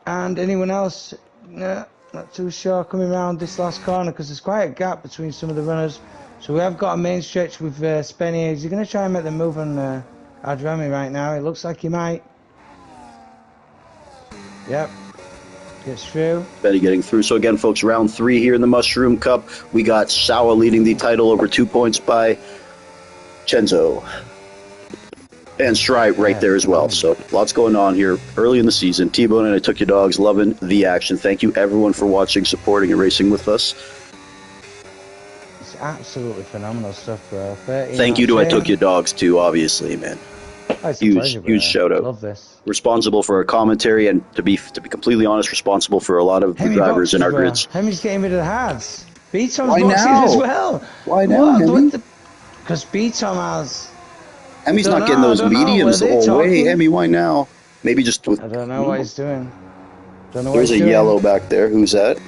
And anyone else? No, not too sure. Coming around this last corner because there's quite a gap between some of the runners. So we have got a main stretch with Spenny. Is he going to try and make the move on Adrami right now? It looks like he might. Yep. Gets through. Betty getting through. So again, folks, round 3 here in the Mushroom Cup. We got Sawa leading the title over 2 points by Chenzo. And Stripe right there as well. So lots going on here early in the season. Tbone and I Took Your Dogs, loving the action. Thank you everyone for watching, supporting, and racing with us. It's absolutely phenomenal stuff, bro. Thank you to I Took Your Dogs too, obviously, man. Oh, huge shout out. Love this. Responsible for our commentary and to be completely honest, responsible for a lot of the drivers in our grids. Hemi's getting rid of the hards. B-Tom's boxing as well. Why now? Because B-Tom has. Hemi's not getting those mediums the whole way. Hemi, why now? Maybe just with. I don't know what he's doing. There's a yellow back there. Who's that?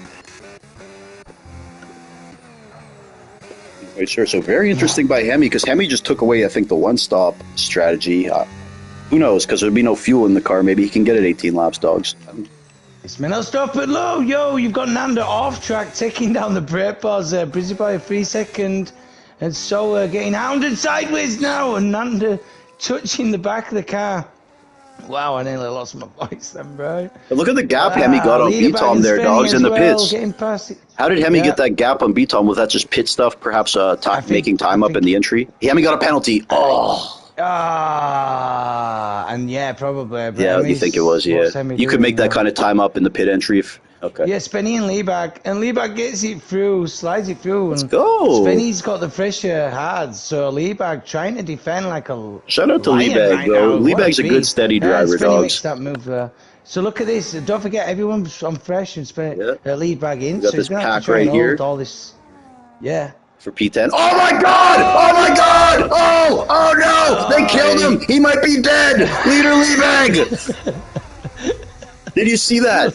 Right, sure. So very interesting by Hemi because Hemi just took away, I think, the one-stop strategy. Who knows? Because there'd be no fuel in the car. Maybe he can get it 18 laps, dogs. It's mental stuff, but low, yo, you've got Nanda off track, taking down the brake bars there. Busy by a 3 second, and so getting hounded sideways now, and Nanda touching the back of the car. Wow, I nearly lost my voice then, bro. But look at the gap Hemi got on B-Tom there, dogs, in the pits. How did Hemi get that gap on B-Tom? Was that just pit stuff, perhaps making time up in the entry? Hemi got a penalty. And yeah, probably. Yeah, you think it was, yeah. You could make that kind of time up in the pit entry if... Okay. Yeah, Spenny and Liebag gets it through, slides it through. Let's go. Spenny's got the fresher hards, so Liebag trying to defend like a shout out to Liebag, bro. Liebag's a good steady driver, dogs. Makes that move there. So look at this. Don't forget, everyone's on fresh and Liebag in. So he's going to have to try and hold all this. Yeah. For P10. Oh my god! Oh my god! Oh no! They killed him! He might be dead! Leader Liebag! Did you see that?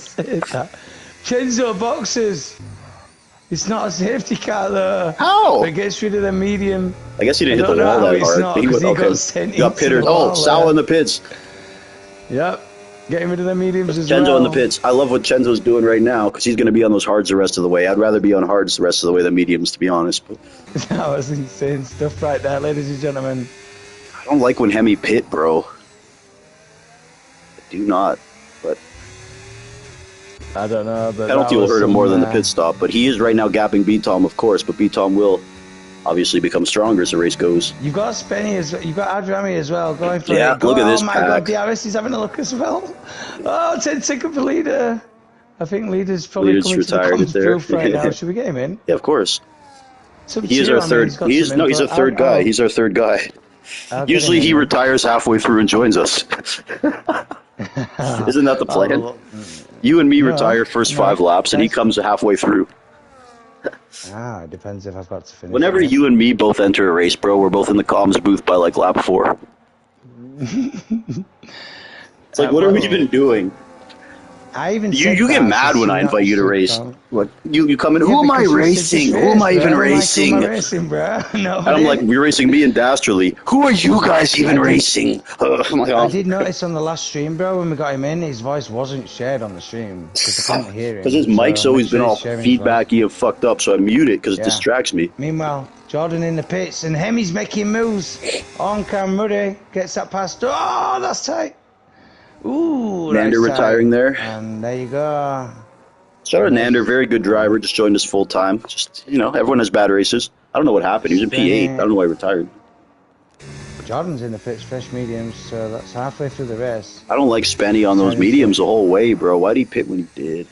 Chenzo boxes. It's not a safety car though. How? It gets rid of the medium. I guess he didn't hit the wall that hard. He got pitted. Oh, Sal in the pits. Yep. Getting rid of the mediums as well. Chenzo in the pits. I love what Chenzo's doing right now because he's going to be on those hards the rest of the way. I'd rather be on hards the rest of the way than mediums, to be honest. That was insane stuff right there, ladies and gentlemen. I don't like when Hemi pit, bro. I do not, but... I don't know, but penalty will hurt him more than the pit stop, but he is right now gapping B-Tom, of course, but B-Tom will obviously become stronger as the race goes. You've got Spenny as well, you've got Adrami as well, going for it. Look at this pack. Oh my god, DRS is having a look as well. Oh, 10 second for leader. I think leader's probably coming retired to the proof right now. Should we get him in? Yeah, of course. He is our third. He's our third guy. He's our third guy. Usually he retires halfway through and joins us. Isn't that the plan? You and me retire first 5 laps, and he comes halfway through. It depends if I've got to finish. Whenever you and me both enter a race, bro, we're both in the comms booth by like lap 4. It's like, what are we even doing? You get mad when I invite you to race. What you come in? Who am I racing? Who am I even racing? Bro. No, and I'm like, we're racing me and Dasterly. Who are you guys even racing? I did notice on the last stream, bro, when we got him in, his voice wasn't shared on the stream because I couldn't hear him. Because his mic's always been all feedbacky and fucked up, so I mute it because it distracts me. Meanwhile, Jordan in the pits and Hemi's making moves on camera. Gets that past. Oh, that's tight. Ooh, Lander retiring there. And there you go. Shout out Nander, very good driver, just joined us full time. Just, you know, everyone has bad races. I don't know what happened. He was in P8. I don't know why he retired. Jordan's in the pits, fresh mediums, so that's halfway through the race. I don't like Spenny on those mediums the whole way, bro. Why did he pit when he did?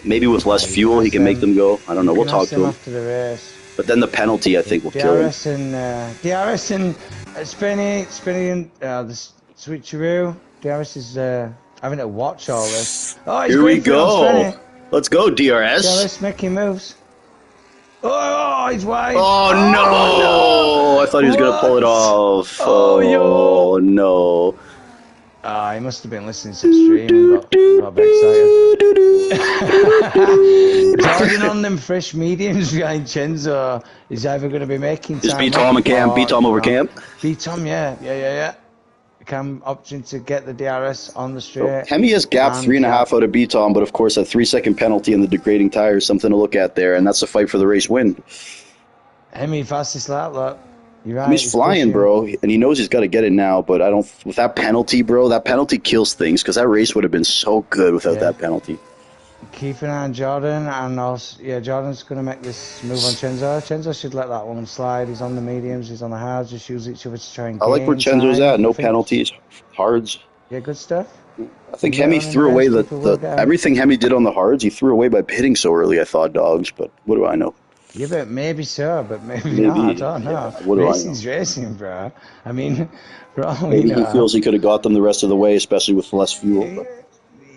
Maybe with less fuel, he can make them go. I don't know. We'll talk to him after the race. But then the penalty, I think, will kill him. DRS and Spenny and the switcheroo. DRS is having to watch all this. Oh, here we go. Let's go, DRS. DRS making moves. Oh, he's wide. Oh, no. I thought he was going to pull it off. Oh, no. He must have been listening to the stream and got excited. Jordan on them fresh mediums behind Chenzo is either going to be making time. Is beat Tom and Cam, beat Tom over Cam? Beat Tom, yeah. Cam opting to get the DRS on the straight. Hemi has gap 3.5 out of beat Tom, but of course a 3-second penalty in the degrading tire is something to look at there, and that's the fight for the race win. Hemi fastest lap, look. You're right, he's flying, bro, and he knows he's got to get it now, but I don't. With that penalty, bro, that penalty kills things, because that race would have been so good without that penalty. Keep an eye on Jordan, and also, Jordan's going to make this move on Chenzo. Chenzo should let that one slide. He's on the mediums, he's on the hards, just use each other to try and I like where Chenzo's at, no penalties, hards. Yeah, good stuff. I think Hemi threw away everything Hemi did on the hards, he threw away by pitting so early, I thought, dogs, but what do I know? Yeah, but maybe so, but maybe not. I don't know. Yeah, what do Racing's racing, bro. I mean, bro. Maybe he feels he could have got them the rest of the way, especially with less fuel.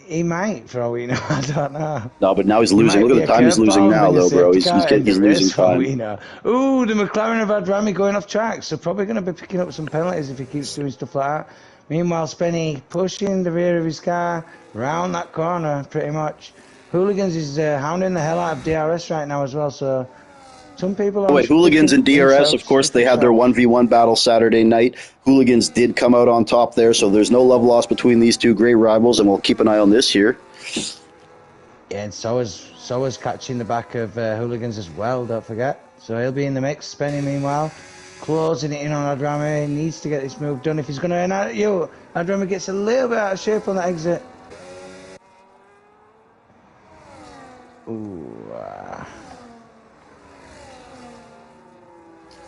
He might, for all we know. I don't know. No, but now he's losing. Look at the time he's losing now, though, bro. He's losing time. Ooh, the McLaren have had Rami going off track, so probably going to be picking up some penalties if he keeps doing stuff like that. Meanwhile, Spenny pushing the rear of his car round that corner, pretty much. Hooligans is hounding the hell out of DRS right now as well, so some people are... Hooligans and DRS, of course, they had their 1v1 battle Saturday night. Hooligans did come out on top there, so there's no love lost between these two great rivals, and we'll keep an eye on this here. Yeah, and so is catching the back of Hooligans as well, don't forget. So he'll be in the mix. Spenny, meanwhile, closing it in on Adrame. He needs to get this move done if he's going to end out. Adrame gets a little bit out of shape on that exit. Ooh,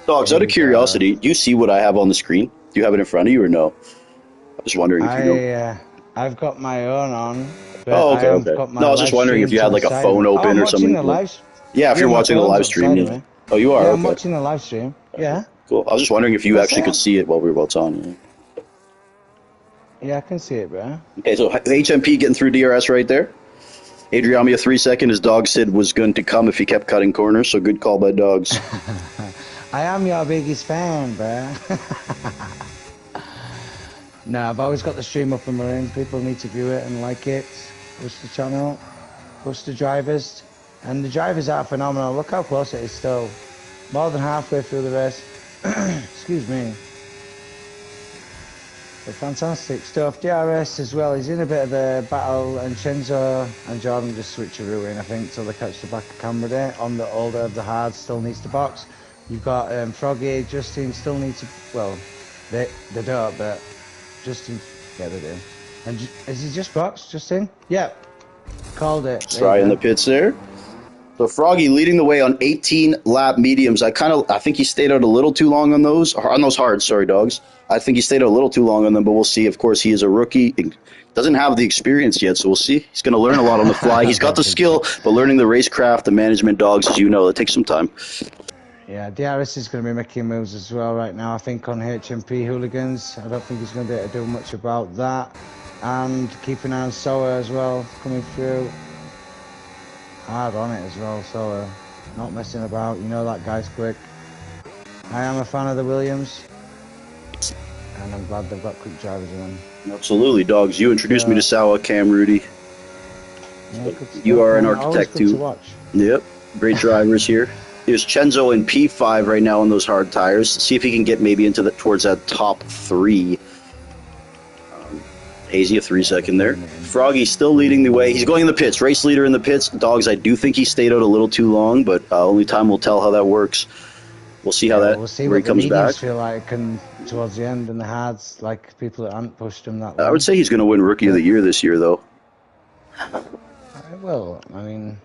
Dogs, out of curiosity, do you see what I have on the screen? Do you have it in front of you or no? I'm just wondering if you know. I've got my own on. Oh, okay. No, I was just wondering if you had like a phone open or something. Yeah, if you're watching the live stream. Oh, you are? Yeah, I'm watching the live stream. Yeah. Cool. I was just wondering if you actually could see it while it's on. Yeah, I can see it, bro. Okay, so HMP getting through DRS right there. Adriami a 3-second. His dog Sid was going to come if he kept cutting corners, so good call by dogs. I am your biggest fan, bro. No, I've always got the stream up and running. People need to view it and like it. Push the channel, push the drivers. And the drivers are phenomenal. Look how close it is still. More than halfway through the race. Excuse me. But fantastic stuff. DRS as well. He's in a bit of a battle, and Chenzo and Jordan just switcheroo in, I think, till they catch the back of camera there. On the older of the hard, still needs to box. You've got Froggy, Justin still needs to, well, they don't, but Justin, yeah, they do. And is he just boxed, Justin? Yep. Called it. Try in the pits there. So Froggy leading the way on 18 lap mediums. I think he stayed out a little too long on those hards. Sorry, dogs. I think he stayed out a little too long on them, but we'll see. Of course, he is a rookie. Doesn't have the experience yet, so we'll see. He's going to learn a lot on the fly. He's got the skill, but learning the racecraft, the management, dogs, as you know, it takes some time. Yeah, DRS is going to be making moves as well right now, I think, on HMP Hooligans. I don't think he's going to be able to do much about that. And keep an eye on Soa as well, coming through. Hard on it as well, Soa. Not messing about, you know that guy's quick. I am a fan of the Williams. And I'm glad they've got quick drivers in them. Absolutely, dogs. You introduced me to Sawa, Cam, Rudy. Yeah, you are an architect too. To watch. Yep, great drivers here. There's Chenzo in P5 right now on those hard tires. See if he can get maybe into towards that top 3. Hazy a 3-second there. Froggy still leading the way. He's going in the pits. Race leader in the pits. Dogs, I do think he stayed out a little too long, but only time will tell how that works. We'll see how we'll see where he comes back. Feel like towards the end, and the hards, like people that haven't pushed him that. I would say he's going to win Rookie of the Year this year, though. Well, I mean,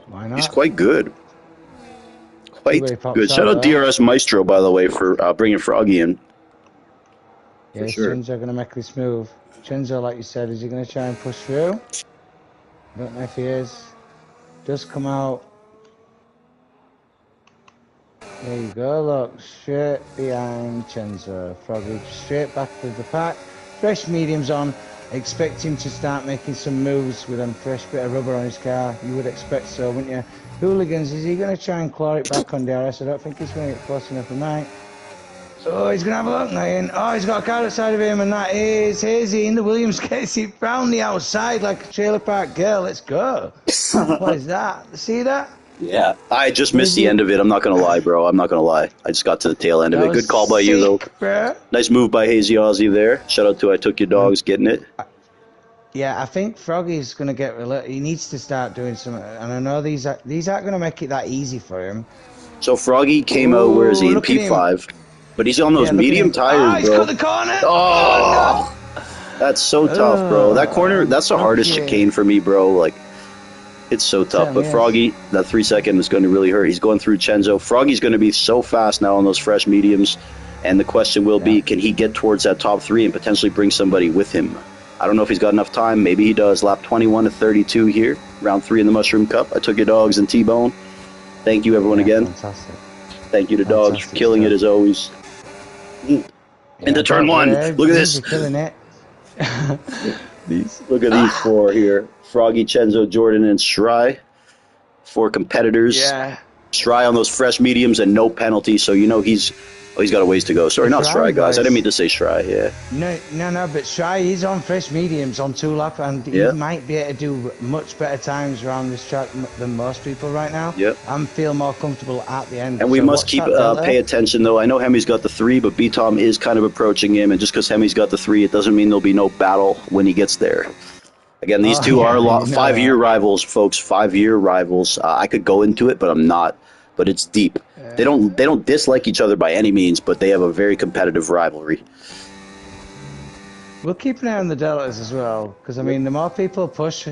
why not? He's quite good. See where Quite he pops good. Shout out out there. DRS Maestro, by the way, for bringing Froggy in. Yeah, is sure. Chenzo going to make this move? Chenzo, like you said, is he going to try and push through? I don't know if he is. Does come out. There you go, look. Straight behind Chenzo. Froggy straight back with the pack. Fresh mediums on. Expect him to start making some moves with a fresh bit of rubber on his car. You would expect so, wouldn't you? Hooligans, is he going to try and claw it back on DRS? I don't think he's going to get close enough, he might. So he's going to have a look now. Oh, he's got a car outside of him, and that is Hazy in the Williams gets it round the outside like a trailer park girl. Let's go. What is that? See that? Yeah, I just missed the end of it. I'm not going to lie, bro. I'm not going to lie. I just got to the tail end of it. Good call by you, though. Bro. Nice move by Hazy Aussie there. Shout out to I Took Your Dogs getting it. Yeah, I think Froggy's going to get... He needs to start doing some... And I know these aren't going to make it that easy for him. So Froggy came out, where is he, in P5? But he's on those medium tires, he's bro. cut the corner! Oh, no. That's so tough, bro. That corner, that's the hardest chicane for me, bro. Like, it's so tough. But Froggy, that 3 second is going to really hurt. He's going through Chenzo. Froggy's going to be so fast now on those fresh mediums. And the question will be, can he get towards that top 3 and potentially bring somebody with him? I don't know if he's got enough time. Maybe he does. Lap 21 to 32 here. Round 3 in the Mushroom Cup. I Took Your Dogs and Tbone. Thank you, everyone, again. Fantastic. Thank you to Dogs for killing it as always. Into turn 1. Look at this. Killing it. Look at these 4 here. Froggy, Chenzo, Jordan, and Shry. 4 competitors. Yeah. Shry on those fresh mediums and no penalty, so you know he's got a ways to go. Sorry, not Shry, guys. I didn't mean to say Shry, yeah. No, but Shry, he's on fresh mediums on 2 lap, and he might be able to do much better times around this track than most people right now. Yep. And feel more comfortable at the end. And we must keep pay attention, though. I know Hemi's got the 3, but B-Tom is kind of approaching him, and just because Hemi's got the 3, it doesn't mean there'll be no battle when he gets there. Again, these two are 5-year rivals, folks. 5-year rivals. I could go into it, but I'm not. But it's deep. They don't dislike each other by any means, but they have a very competitive rivalry. We'll keep an eye on the deltas as well, because I mean, the more people push,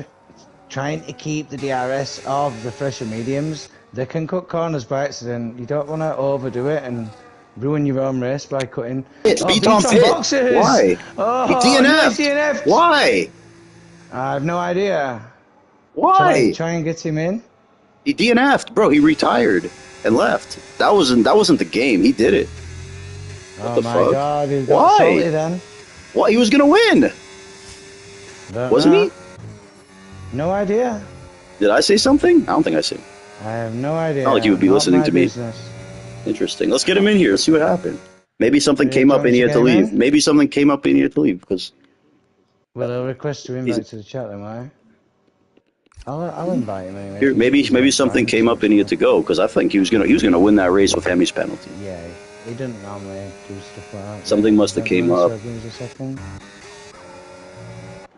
trying to keep the DRS of the fresher mediums, they can cut corners by accident. You don't want to overdo it and ruin your own race by cutting. It's B-Tom boxes. Why? Oh, he DNF'd. Why? I have no idea. Why? Try and get him in. He DNF'd, bro. He retired and left. That wasn't the game. He did it. What the fuck? God, he got salty then. Why? He was gonna win. Wasn't he? No idea. Did I say something? I don't think I said. I have no idea. Not like you would be listening to me. Interesting. Let's get him in here. Let's see what happened. Maybe something came up and he had to leave. Maybe something came up and he had to leave because. Well, I'll request to invite to the chat then, why? I'll invite him anyway. Here, maybe something came up and he had to go because I think he was gonna win that race with Hemi's penalty. Yeah, he doesn't normally do stuff like that. Something must have came up.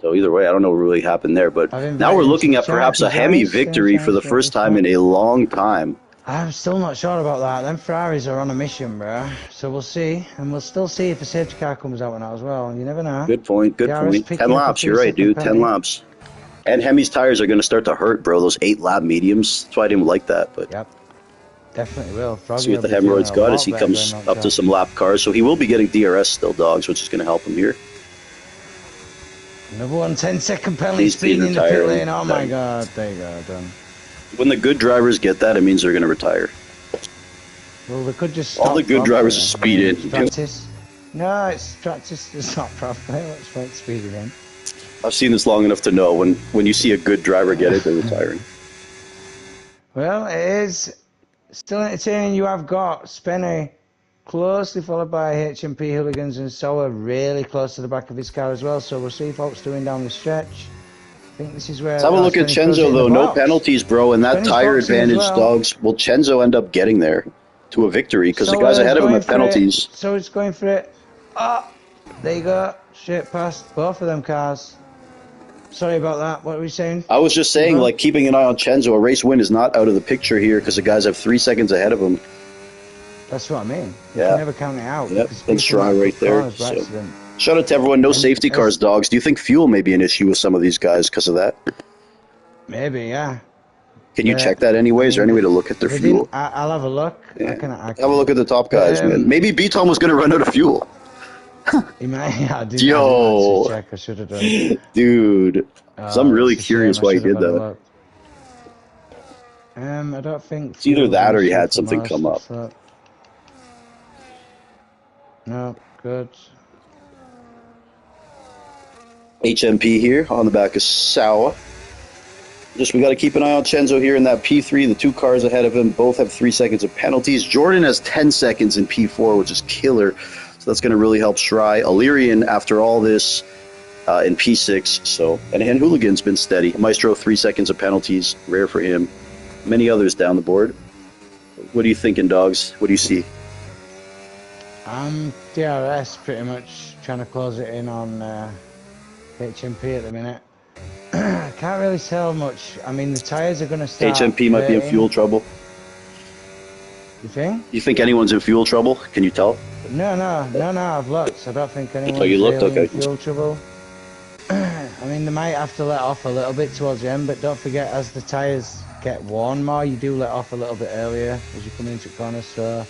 So either way, I don't know what really happened there. But now we're looking at perhaps a Hemi victory for the first time in a long time. I'm still not sure about that. Them Ferraris are on a mission, bro. So we'll see, and we'll still see if a safety car comes out now as well. You never know. Good point. Good point. 10 laps. You're right, dude. 10 laps. And Hemi's tires are going to start to hurt, bro. Those 8-lap mediums. That's why I didn't like that. But yep, definitely will. See what the Hemorrhoid's got as he comes up to some lap cars. So he will be getting DRS still, Dogs, which is going to help him here. Number 1, 10-second penalty speeding in the pit lane. Oh my God, there you go, done. When the good drivers get that, it means they're going to retire. Well, they could just stop. All the good drivers are speeding. Practice. No, it's practice. It's not proper. Let's wait speeding in. I've seen this long enough to know when you see a good driver get it, they're retiring. Well, it is still entertaining. You have got Spenny closely followed by HMP Hooligans and Soa really close to the back of his car as well. So we'll see folks doing down the stretch. I think this is where. Let's have a look at Chenzo though. No penalties, bro, and that tire advantage, Dogs. Will Chenzo end up getting there to a victory because the guys ahead of him have penalties? So it's going for it. Oh, there you go. Straight past both of them cars. Sorry about that. What were we saying? I was just saying, like, keeping an eye on Chenzo. A race win is not out of the picture here because the guys have 3 seconds ahead of him. That's what I mean. You can never count it out. Yep, and Shry right there. So. Shout out to everyone. No safety cars, Dogs. Do you think fuel may be an issue with some of these guys because of that? Maybe, yeah. Can you check But that anyway? I Is there mean, any way to look at their they fuel? didn't. I'll have a look. Yeah. I can. Have a look at the top guys, But man. Maybe B-Tom was going to run out of fuel. he might. Yeah, I didn't actually Yo, check. I should have done. dude. Because I'm really That's a shame. curious I why he should have did had a that. look. I don't think It's either fuel's an that or he issue had for something most. come up. No, good. HMP here on the back of Sawa. We got to keep an eye on Chenzo here in that P3. The 2 cars ahead of him both have 3 seconds of penalties. Jordan has 10 seconds in P4, which is killer. So that's going to really help Shry. Illyrian, after all this, in P6. So, and Hooligan's been steady. Maestro, 3 seconds of penalties. Rare for him. Many others down the board. What are you thinking, dogs? What do you see? DRS pretty much trying to close it in on HMP at the minute. Can't really tell much. I mean, the tyres are going to start. HMP might be in fuel trouble. You think? You think anyone's in fuel trouble? Can you tell? No, I've looked. I don't think anyone's you looked? really Okay. in fuel trouble. I mean, they might have to let off a little bit towards the end, but don't forget, as the tyres get worn more, you do let off a little bit earlier as you come into corners, so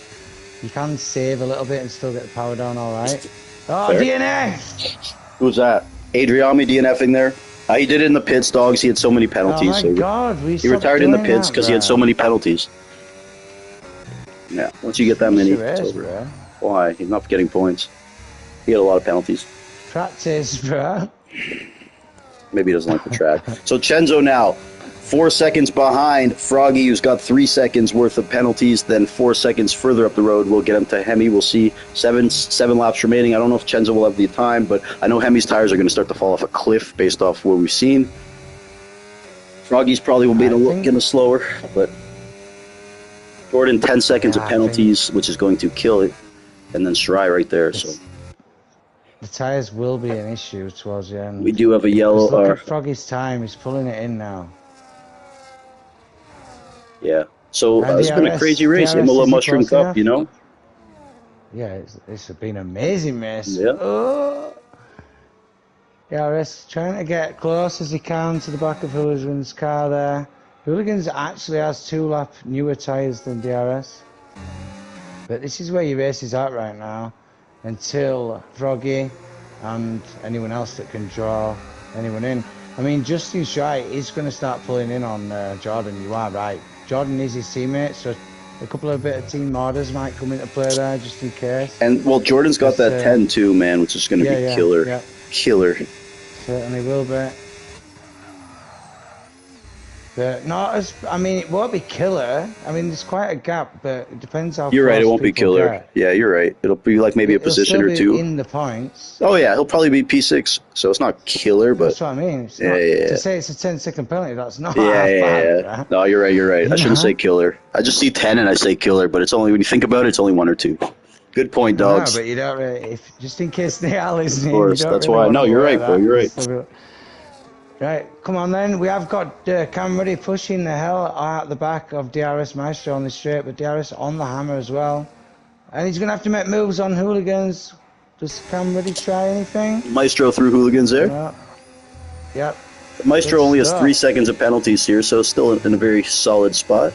you can save a little bit and still get the power down all right. Oh, Fair. DNF! Who's that? Adriami DNFing there? He did it in the pits, dogs. He had so many penalties. Oh my God, he retired in the pits because he had so many penalties. Yeah, once you get that many, it's over. Bro. Why? He's not getting points. He had a lot of penalties. Practice, bro. Maybe he doesn't like the track. So Chenzo now, 4 seconds behind Froggy, who's got 3 seconds worth of penalties. Then 4 seconds further up the road, we'll get him to Hemi. We'll see seven laps remaining. I don't know if Chenzo will have the time, but I know Hemi's tires are going to start to fall off a cliff based off what we've seen. Froggy's probably will be getting slower, but Jordan 10 seconds of penalties, which is going to kill it, and then Shry right there. So the tyres will be an issue towards the end. We do have a yellow. Look at Froggy's time. He's pulling it in now. Yeah. So it's been a crazy race. Imola Mushroom Cup, enough? you know? Yeah, it's been an amazing race. Yeah. Oh. DRS trying to get close as he can to the back of Hooligan's car there. Hooligans actually has 2 lap newer tyres than DRS. But this is where your race is at right now. Until Froggy and anyone else that can draw anyone in. I mean, Justin Shry is going to start pulling in on Jordan. You are right. Jordan is his teammate, so a couple of bit of team orders might come into play there just in case. And, well, Jordan's got that 10 too, man, which is going to be killer. Yeah. Killer. Certainly will be. But not as, I mean, it won't be killer. I mean, there's quite a gap, but it depends how You're right, it won't be people killer. get. Yeah, you're right. It'll be like maybe a position or two. In the points. Oh, yeah, he'll probably be P6, so it's not killer, but... That's what I mean. It's not, to say it's a 10-second penalty, that's not bad. Right? No, you're right. I shouldn't say killer. I just see 10 and I say killer, but it's only, when you think about it, it's only 1 or 2. Good point, dogs. No, but you don't really, if, just in case they are listening. Of course, that's why. No, you're right, bro, you're right. Right, come on then. We have got Cam Ruddy pushing the hell out the back of DRS Maestro on the straight, but DRS on the hammer as well. And he's going to have to make moves on Hooligans. Does Cam Ruddy try anything? Maestro through Hooligans there. No. Yep. Maestro only has 3 seconds of penalties here, so still in a very solid spot.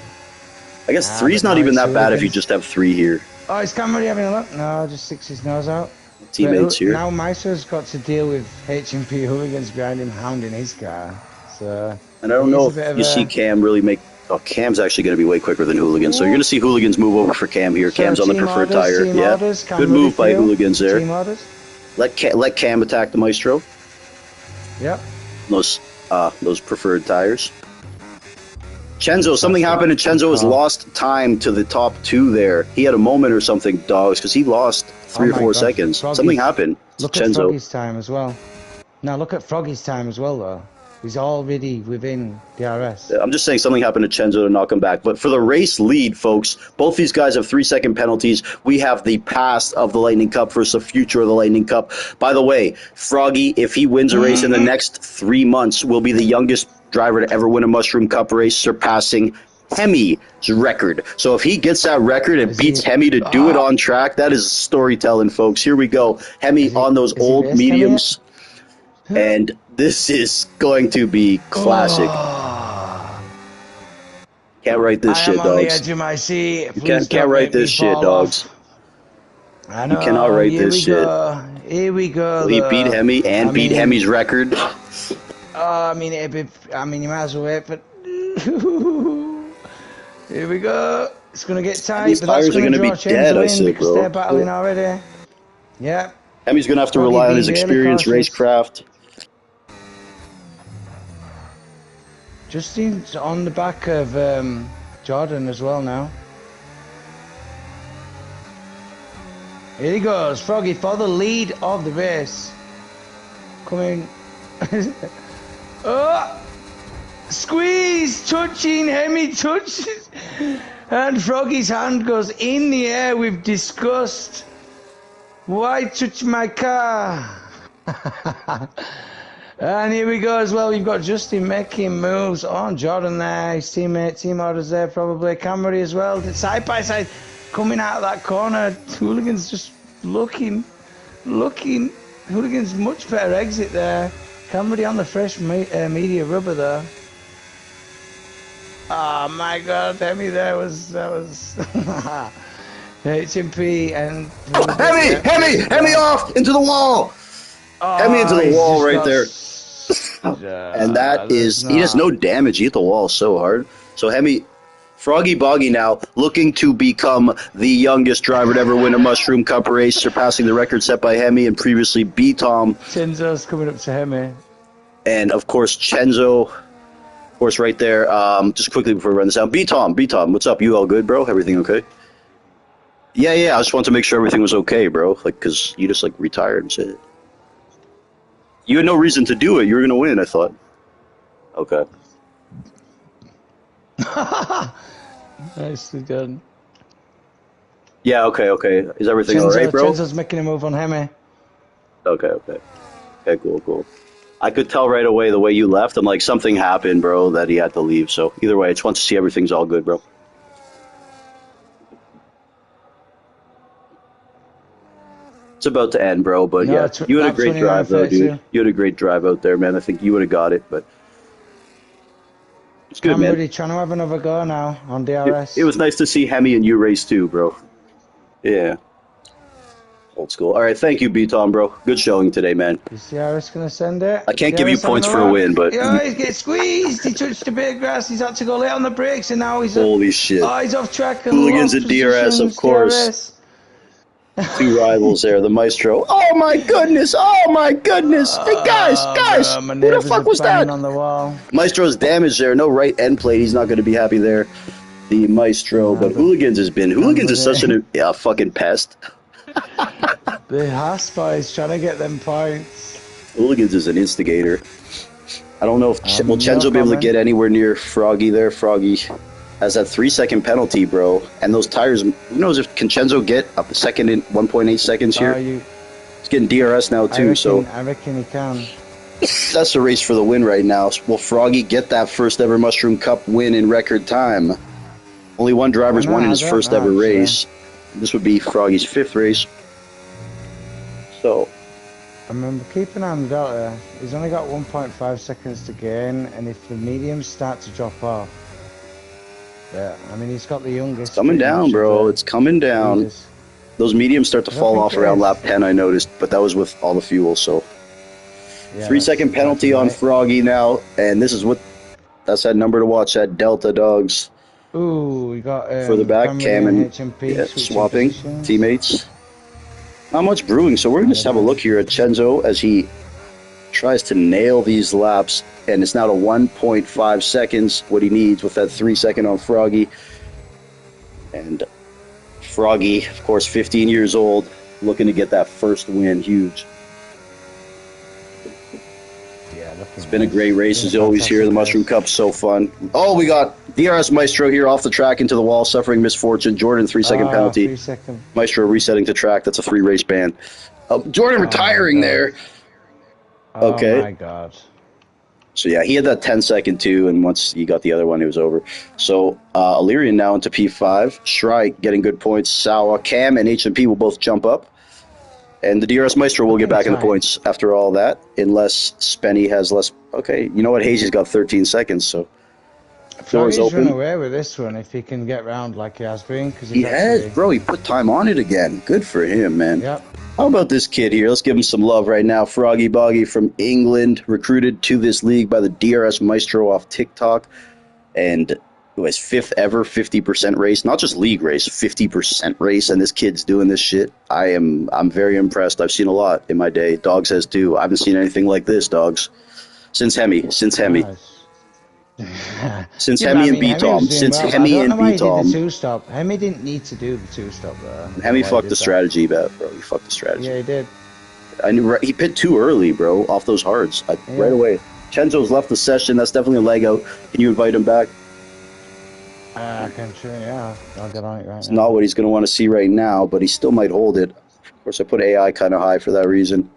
I guess 3's not even that bad if you just have 3 here. Oh, is Cam Ruddy having a look? No, just sticks his nose out. Teammates here. Now Maestro's got to deal with HMP Hooligans behind him hounding his car. So, and I don't know if you see Cam really make... Oh, Cam's actually going to be way quicker than Hooligans. So you're going to see Hooligans move over for Cam here. So Cam's on the preferred tire. Yeah, good move by Hooligans there. Let Cam attack the Maestro. Yep. Those preferred tires. Chenzo, something happened and Chenzo has lost time to the top 2 there. He had a moment or something, dogs, because he lost 3 or 4 seconds. Something happened. Look at Froggy's time as well. Now look at Froggy's time as well, though. He's already within DRS. I'm just saying something happened to Chenzo to knock him back. But for the race lead, folks, both these guys have 3-second penalties. We have the past of the Lightning Cup versus the future of the Lightning Cup. By the way, Froggy, if he wins a race in the next 3 months, will be the youngest driver to ever win a Mushroom Cup race, surpassing Hemi's record. So if he gets that record and beats Hemi to do it on track, that is storytelling, folks. Here we go. Hemi on those old mediums. And this is going to be classic. Can't write this I shit, am on the dogs. edge of my seat. You Please can't don't write make me this shit, fall dogs. off. I You cannot know. write Here this we shit. go. Here we go. Well, he beat Hemi and beat Hemi's record. I mean, you might as well wait, but here we go. It's gonna get tight, These but that's tires are gonna gonna be draw dead, Chenzo I in said, because bro. they're battling already. Yeah. Hemi's gonna have to Froggy rely on being his really experience, cautious. racecraft. Justin's on the back of Jordan as well now. Here he goes, Froggy for the lead of the race. Coming. Oh! Squeeze! Touching, Hemi touches. And Froggy's hand goes in the air with disgust. Why touch my car? And here we go as well. We've got Justin making moves on Jordan there. His teammate, team orders there probably. Camry as well. Side by side. Coming out of that corner. Hooligan's just looking. Hooligan's much better exit there. Camry on the fresh media rubber there. Oh my god, Hemi there that was HMP and Hemi off into the wall. Hemi into the wall right there. And that is, he does no damage. He hit the wall so hard. So Hemi, Froggy Boggy now looking to become the youngest driver to ever win a Mushroom Cup race, surpassing the record set by Hemi and previously B-Tom. Chenzo's coming up to Hemi. And of course, Chenzo, of course, right there. Just quickly before we run this down, B-Tom, what's up? You all good, bro? Everything okay? Yeah. I just wanted to make sure everything was okay, bro. Like, cause you just like retired and shit. You had no reason to do it. You were gonna win, I thought. Okay. Nicely done. Yeah. Okay. Is everything all right, bro? Chenzo's making a move on Hemi. Okay. Cool. I could tell right away the way you left. I'm like, something happened, bro, that he had to leave. So either way, I just want to see everything's all good, bro. It's about to end, bro, but No, yeah, you had a great drive, though, dude. You had a great drive out there, man. I think you would have got it, but it's good, I'm man. really trying to have another go now on DRS. It was nice to see Hemi and you race, too, bro. Yeah. Old school. All right, thank you, B-Tom, bro. Good showing today, man. Is DRS going to send it? I can't give you points for a win, but... Oh, he's getting squeezed. He touched a bit of grass. He's had to go late on the brakes, and now he's... Holy shit. Oh, he's off track and Hooligans lost at DRS, of course. DRS. Two rivals there, the Maestro. Oh my goodness! Hey guys! Bro, Who the fuck was that? On the wall. Maestro's damaged there. No right end plate. He's not going to be happy there. The Maestro, but Hooligans is such a fucking pest. The Haas boys trying to get them points. Hooligans is an instigator. I don't know if will Chenzo be able to get anywhere near Froggy there. Froggy has that 3-second penalty, bro. And those tires, who knows if can Chenzo get a second in 1.8 seconds here? He's getting DRS now too, I reckon he can. That's the race for the win right now. Will Froggy get that first ever Mushroom Cup win in record time? Only one driver's won in his first ever race. This would be Froggy's 5th race. So, I remember keeping on the Delta. He's only got 1.5 seconds to gain, and if the mediums start to drop off, yeah, I mean he's got the youngest. It's coming down, bro. It's coming down. Those mediums start to fall off around lap 10, I noticed, but that was with all the fuel. So, 3-second penalty on Froggy now, and this is that's that number to watch. That Delta dogs. Ooh, we got further back, Cam and swapping teammates. Not much brewing, so we're going to just have a look here at Chenzo as he tries to nail these laps, and it's now to 1.5 seconds what he needs with that 3-second on Froggy. And Froggy, of course, 15 years old, looking to get that first win. Huge. It's been a great race as always here. The Mushroom Cup's so fun. Oh, we got DRS Maestro here off the track into the wall, suffering misfortune. Jordan, 3-second penalty. 3 second. Maestro resetting to track. That's a 3-race ban. Jordan retiring there. Okay. Oh my God. So yeah, he had that 10-second too, and once he got the other one, it was over. So Illyrian now into P5. Shrike getting good points. Sawa, Cam, and HMP will both jump up. And the DRS Maestro will get back in the points after all that, unless Spenny has less. Okay, you know what? Hazy's got 13 seconds, so. Doors Froggy's run open. away with this one if he can get round like he has been, because He he's has, actually, bro. He put time on it again. Good for him, man. yep. How about this kid here? Let's give him some love right now. Froggy Boggy from England, recruited to this league by the DRS Maestro off TikTok, and it was fifth ever 50% race, not just league race, 50% race. And this kid's doing this shit. I'm very impressed. I've seen a lot in my day. Dogs has too. I haven't seen anything like this, dogs. Since Hemi, Nice. since Yeah, but I Hemi and mean, B Hemi was Tom, doing since well, but I Hemi don't know and why B he did the Tom. two-stop. Hemi didn't need to do the two-stop there. I don't know Hemi why he fucked did the that. strategy, bro. He fucked the strategy. Yeah, he did. I knew he pit too early, bro, off those hards. Right Yeah. away. Chenzo's left the session. That's definitely a leg out. Can you invite him back? I can sure, yeah. I'll get on it right It's now. not what he's going to want to see right now, but he still might hold it. Of course, I put AI kind of high for that reason,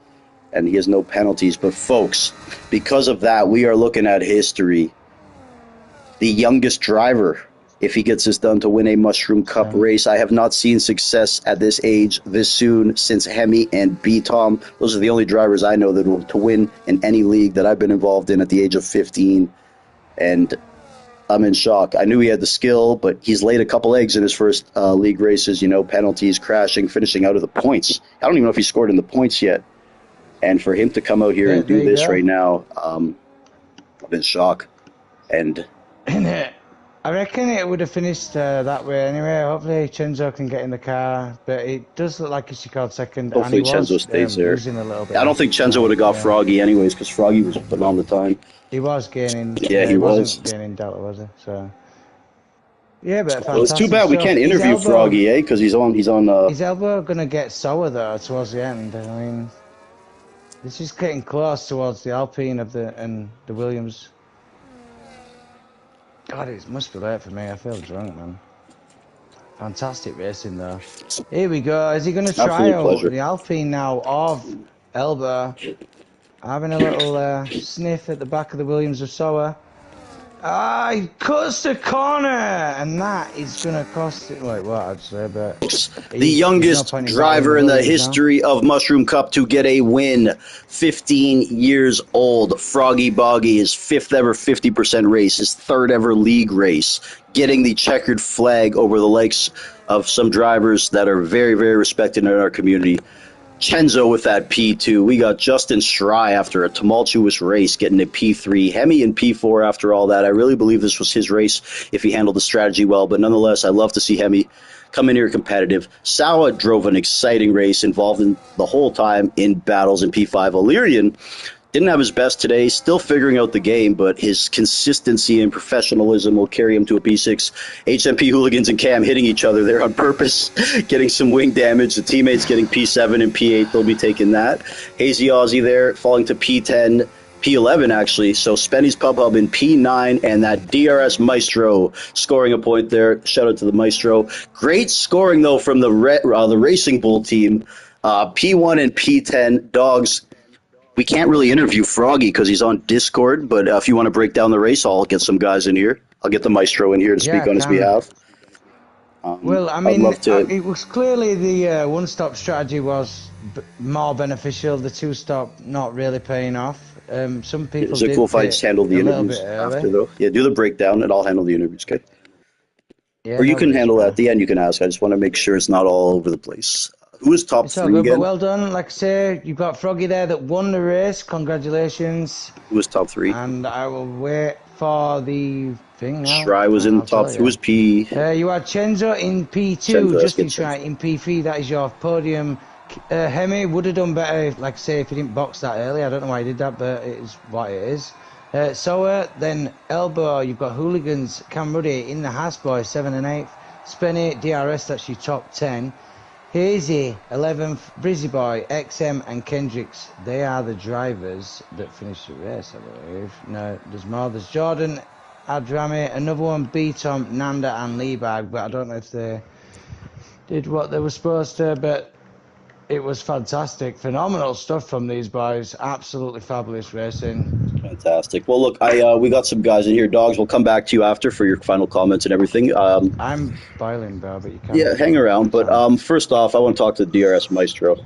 and he has no penalties. But, folks, because of that, we are looking at history. The youngest driver, if he gets this done, to win a Mushroom Cup race. I have not seen success at this age this soon since Hemi and B-Tom. Those are the only drivers I know that will to win in any league that I've been involved in at the age of 15. And I'm in shock. I knew he had the skill, but he's laid a couple eggs in his first league races, penalties, crashing, finishing out of the points. I don't even know if he scored in the points yet. And for him to come out here Yeah, and do there you this go. right now, I'm in shock. And I reckon it would have finished that way anyway. Hopefully Chenzo can get in the car, but it does look like he scored second, and he hopefully Chenzo was stays there. losing a little bit I don't think last Chenzo would night. have got Yeah. Froggy anyways, because Froggy was putting on the time. He was gaining. Yeah, he he was. wasn't gaining Delta, was he? So yeah, but Well, it's too fantastic bad we stuff. can't interview Froggy, because he's on. His elbow gonna get sour though towards the end. I mean, this is getting close towards the Alpine and the Williams. God, it must be late for me. I feel drunk, man. Fantastic racing though. Here we go. Is he gonna try absolute out pleasure. the Alpine now of Elbow? Having a little sniff at the back of the Williams of Sower. He cuts the corner, and that is going to cost it. Wait, what? I'd say, but The youngest driver in the history of Mushroom Cup to get a win. 15 years old. Froggy Boggy, his fifth ever 50% race, his third ever league race, getting the checkered flag over the likes of some drivers that are very, very respected in our community. Chenzo with that P2. We got Justin Schrei after a tumultuous race getting a P3. Hemi in P4 after all that. I really believe this was his race if he handled the strategy well, but nonetheless, I love to see Hemi come in here competitive. Sawa drove an exciting race, involved in the whole time in battles in P5. Illyrian didn't have his best today, still figuring out the game, but his consistency and professionalism will carry him to a P6. HMP Hooligans and Cam hitting each other there on purpose, getting some wing damage. The teammates getting P7 and P8, they'll be taking that. Hazy Aussie there, falling to P10, P11 actually. So Spenny's Pub Hub in P9, and that DRS Maestro scoring a point there. Shout out to the Maestro. Great scoring though from the Racing Bull team. P1 and P10 dogs. We can't really interview Froggy because he's on Discord, but if you want to break down the race, I'll get some guys in here. I'll get the Maestro in here to speak on his behalf. Well, I mean, it was clearly the one-stop strategy was more beneficial. The two-stop not really paying off. Some people Is it cool if I just handle the interviews after, though? Yeah, do the breakdown, and I'll handle the interviews, okay? Yeah, or you can handle that at the end. You can ask. I just want to make sure it's not all over the place. Who is top three again? But well done. Like I say, you've got Froggy there that won the race. Congratulations. Who was top three? And I will wait for the thing now. Schrei was in the top three. Who was P? You had Chenzo in P2. Justin Schrei in P3. That is your podium. Hemi would have done better, like I say, if he didn't box that early. I don't know why he did that, but it is what it is. Then Elbow, you've got Hooligans, Cam Ruddy in the Haas boys, 7 and 8th. Spenny, DRS, that's your top 10. Hazy, 11th, Brizzy Boy, XM and Kendricks, they are the drivers that finished the race, I believe. No, there's more. There's Jordan, Adrami, another one, B-Tom, Nanda and Liebag, but I don't know if they did what they were supposed to, but it was fantastic. Phenomenal stuff from these boys. Absolutely fabulous racing. Fantastic. Well, look, we got some guys in here. Dogs, we'll come back to you after for your final comments and everything. I'm boiling, bro, but you can't. Yeah, hang around. But first off, I want to talk to the DRS Maestro.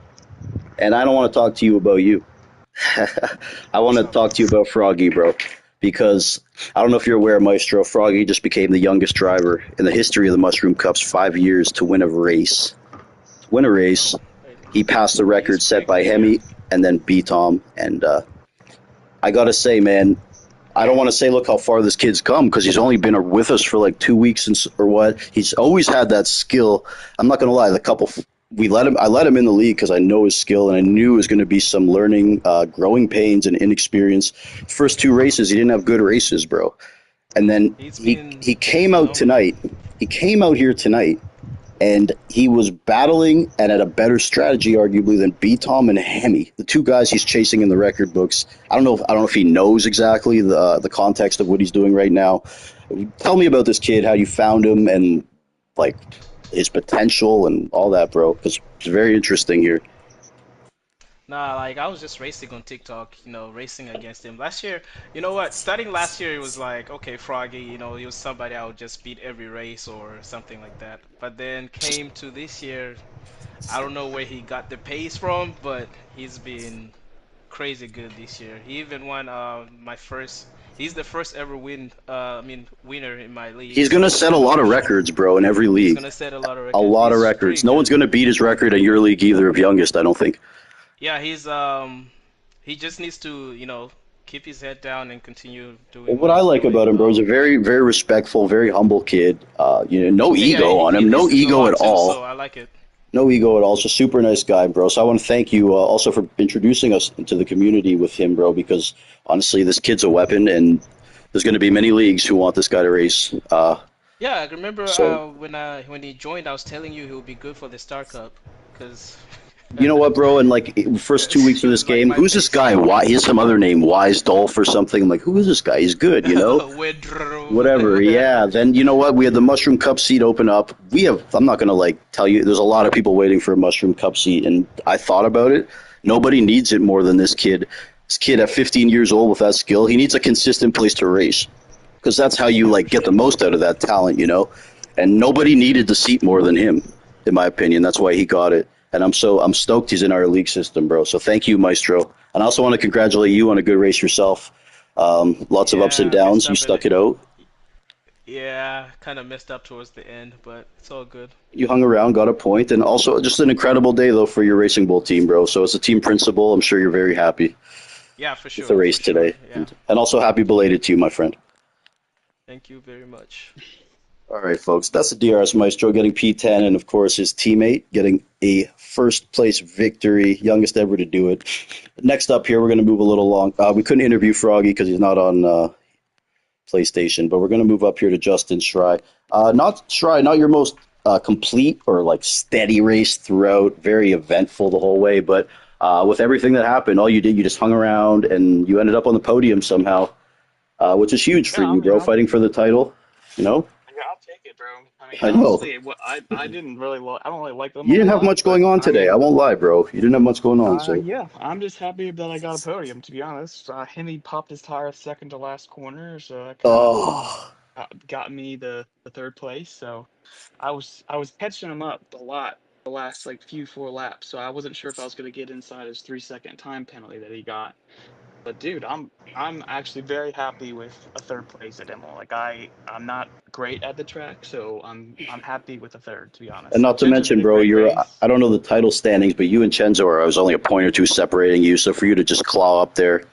And I don't want to talk to you about you. I want to talk to you about Froggy, bro. because I don't know if you're aware, Maestro, Froggy just became the youngest driver in the history of the Mushroom Cups 5 years to win a race. To win a race, Oh, wait. he passed the Yeah, he's record set pretty by good. Yeah. Hemi and then B Tom. And I gotta say, man, I don't want to say look how far this kid's come because he's only been with us for like 2 weeks or what. He's always had that skill. I'm not gonna lie, the couple we let him. I let him in the league because I know his skill and I knew it was going to be some learning, growing pains and inexperience. First two races, he didn't have good races, bro. And then He's he been came out phenomenal. tonight. He came out here tonight and he was battling and at a better strategy, arguably, than B Tom and Hemi, the two guys he's chasing in the record books. I don't know if he knows exactly the context of what he's doing right now. Tell me about this kid, how you found him, and like his potential and all that, bro. Because it's very interesting here. Nah, like I was just racing on TikTok, racing against him. Last year, you know what? Starting last year, it was like, okay, Froggy, he was somebody I would just beat every race or something like that. But then came to this year, I don't know where he got the pace from, but he's been crazy good this year. He even won my first. He's the first ever winner in my league. He's gonna So set a lot of records, bro, in every he's league. gonna set a lot of A records. lot of He's pretty records. No one's good. gonna beat his record in your league either of youngest. I don't think. Yeah, he just needs to, keep his head down and continue Well, doing what what I he's like about doing. him, bro, is a very, very respectful, very humble kid. No Yeah, yeah, ego he, on he him, no listens a ego at lot too, so all. I like it. No ego at all. Just a super nice guy, bro. So I want to thank you also for introducing us into the community with him, bro. Because honestly, this kid's a weapon, and there's going to be many leagues who want this guy to race. Yeah, I remember So when he joined, I was telling you he would be good for the Star Cup, because you know what, bro? And like first 2 weeks he of this was like game, my who's this pace. guy? Why? He has some other name, Wise Dolph or something. I'm like, who is this guy? He's good, you know. Widrov. Whatever. Yeah. Then you know what? We had the Mushroom Cup seat open up. We have. I'm not gonna like tell you. There's a lot of people waiting for a Mushroom Cup seat, and I thought about it. Nobody needs it more than this kid. This kid at 15 years old with that skill, he needs a consistent place to race because that's how you Yeah, like for get the sure. most out of that talent, you know. And nobody needed the seat more than him, in my opinion. That's why he got it. And I'm stoked he's in our league system, bro. So thank you, Maestro. And I also want to congratulate you on a good race yourself. Lots of ups and Yeah, I messed downs. You up stuck it out. yeah, kind of messed up towards the end, but it's all good. You hung around, got a point, and also just an incredible day though for your Racing Bull team, bro. So as a team principal, I'm sure you're very happy Yeah, for with the sure, race for sure. today, Yeah. and also happy belated to you, my friend. Thank you very much. All right, folks, that's the DRS Maestro getting P10, and of course his teammate getting a first place victory, youngest ever to do it. Next up here, we're going to move a little long. We couldn't interview Froggy because he's not on PlayStation, but we're going to move up here to Justin Schrei. Not Schrei, not your most complete or like steady race throughout, very eventful the whole way, but with everything that happened, all you did, you just hung around and you ended up on the podium somehow, which is huge for Yeah, you, bro, fighting for the title. You know, yeah, I'll take it, bro. I mean, I know. honestly, I didn't really I don't really like them You a didn't have lot, much but going on I today. I mean, won't lie, bro. You didn't have much going on, so. yeah, I'm just happy that I got a podium. To be honest, Hemi popped his tire second to last corner, so that kind of Oh, got me the third place. So I was catching him up a lot the last like few four laps, so I wasn't sure if I was gonna get inside his 3 second time penalty that he got. But dude, I'm actually very happy with a third place at Imola. Like I'm not great at the track, so I'm happy with a third, to be and honest. not Like to Chenzo did mention, a bro, great you're, I race. don't know the title standings, but you and Chenzo are, I was only a point or two separating you, so for you to just claw up there,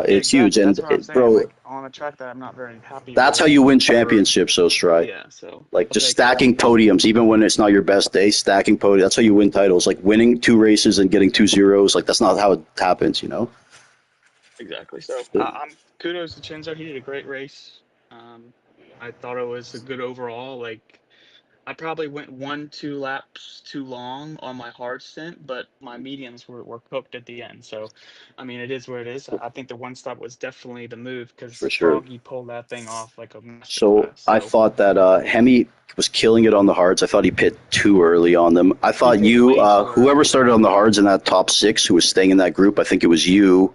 Yeah, it's huge. exactly. And, That's what I'm saying. bro, Like on a track that I'm not very happy that's how with you win for championships, so Stry. yeah, so Like I'll just take it. stacking podiums, even when it's not your best day, stacking podiums. That's how you win titles. Like winning two races and getting two zeros. Like that's not how it happens, you know? Exactly. So I'm kudos to Chenzo. He did a great race. Um, I thought it was a good overall. Like I probably went 1, 2 laps too long on my hard stint, but my mediums were cooked at the end. So, I mean, it is what it is. I think the one stop was definitely the move For because sure. Froggy pulled that thing off like a So masterclass. I So thought that Hemi was killing it on the hards. I thought he pit too early on them. I he thought hit you, way too whoever early. started on the hards in that top six, who was staying in that group, I think it was you,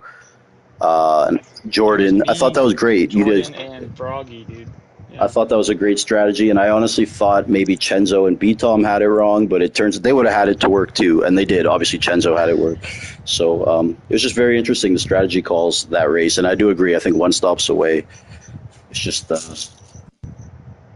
I, and it was Jordan. I thought that me, was great. You did Jordan, and Froggy, dude. I Yeah. thought that was a great strategy, and I honestly thought maybe Chenzo and Tom had it wrong, but it turns they would have had it to work too, and they did. Obviously, Chenzo had it work. So it was just very interesting the strategy calls that race, and I do agree. I think one stops away. It's just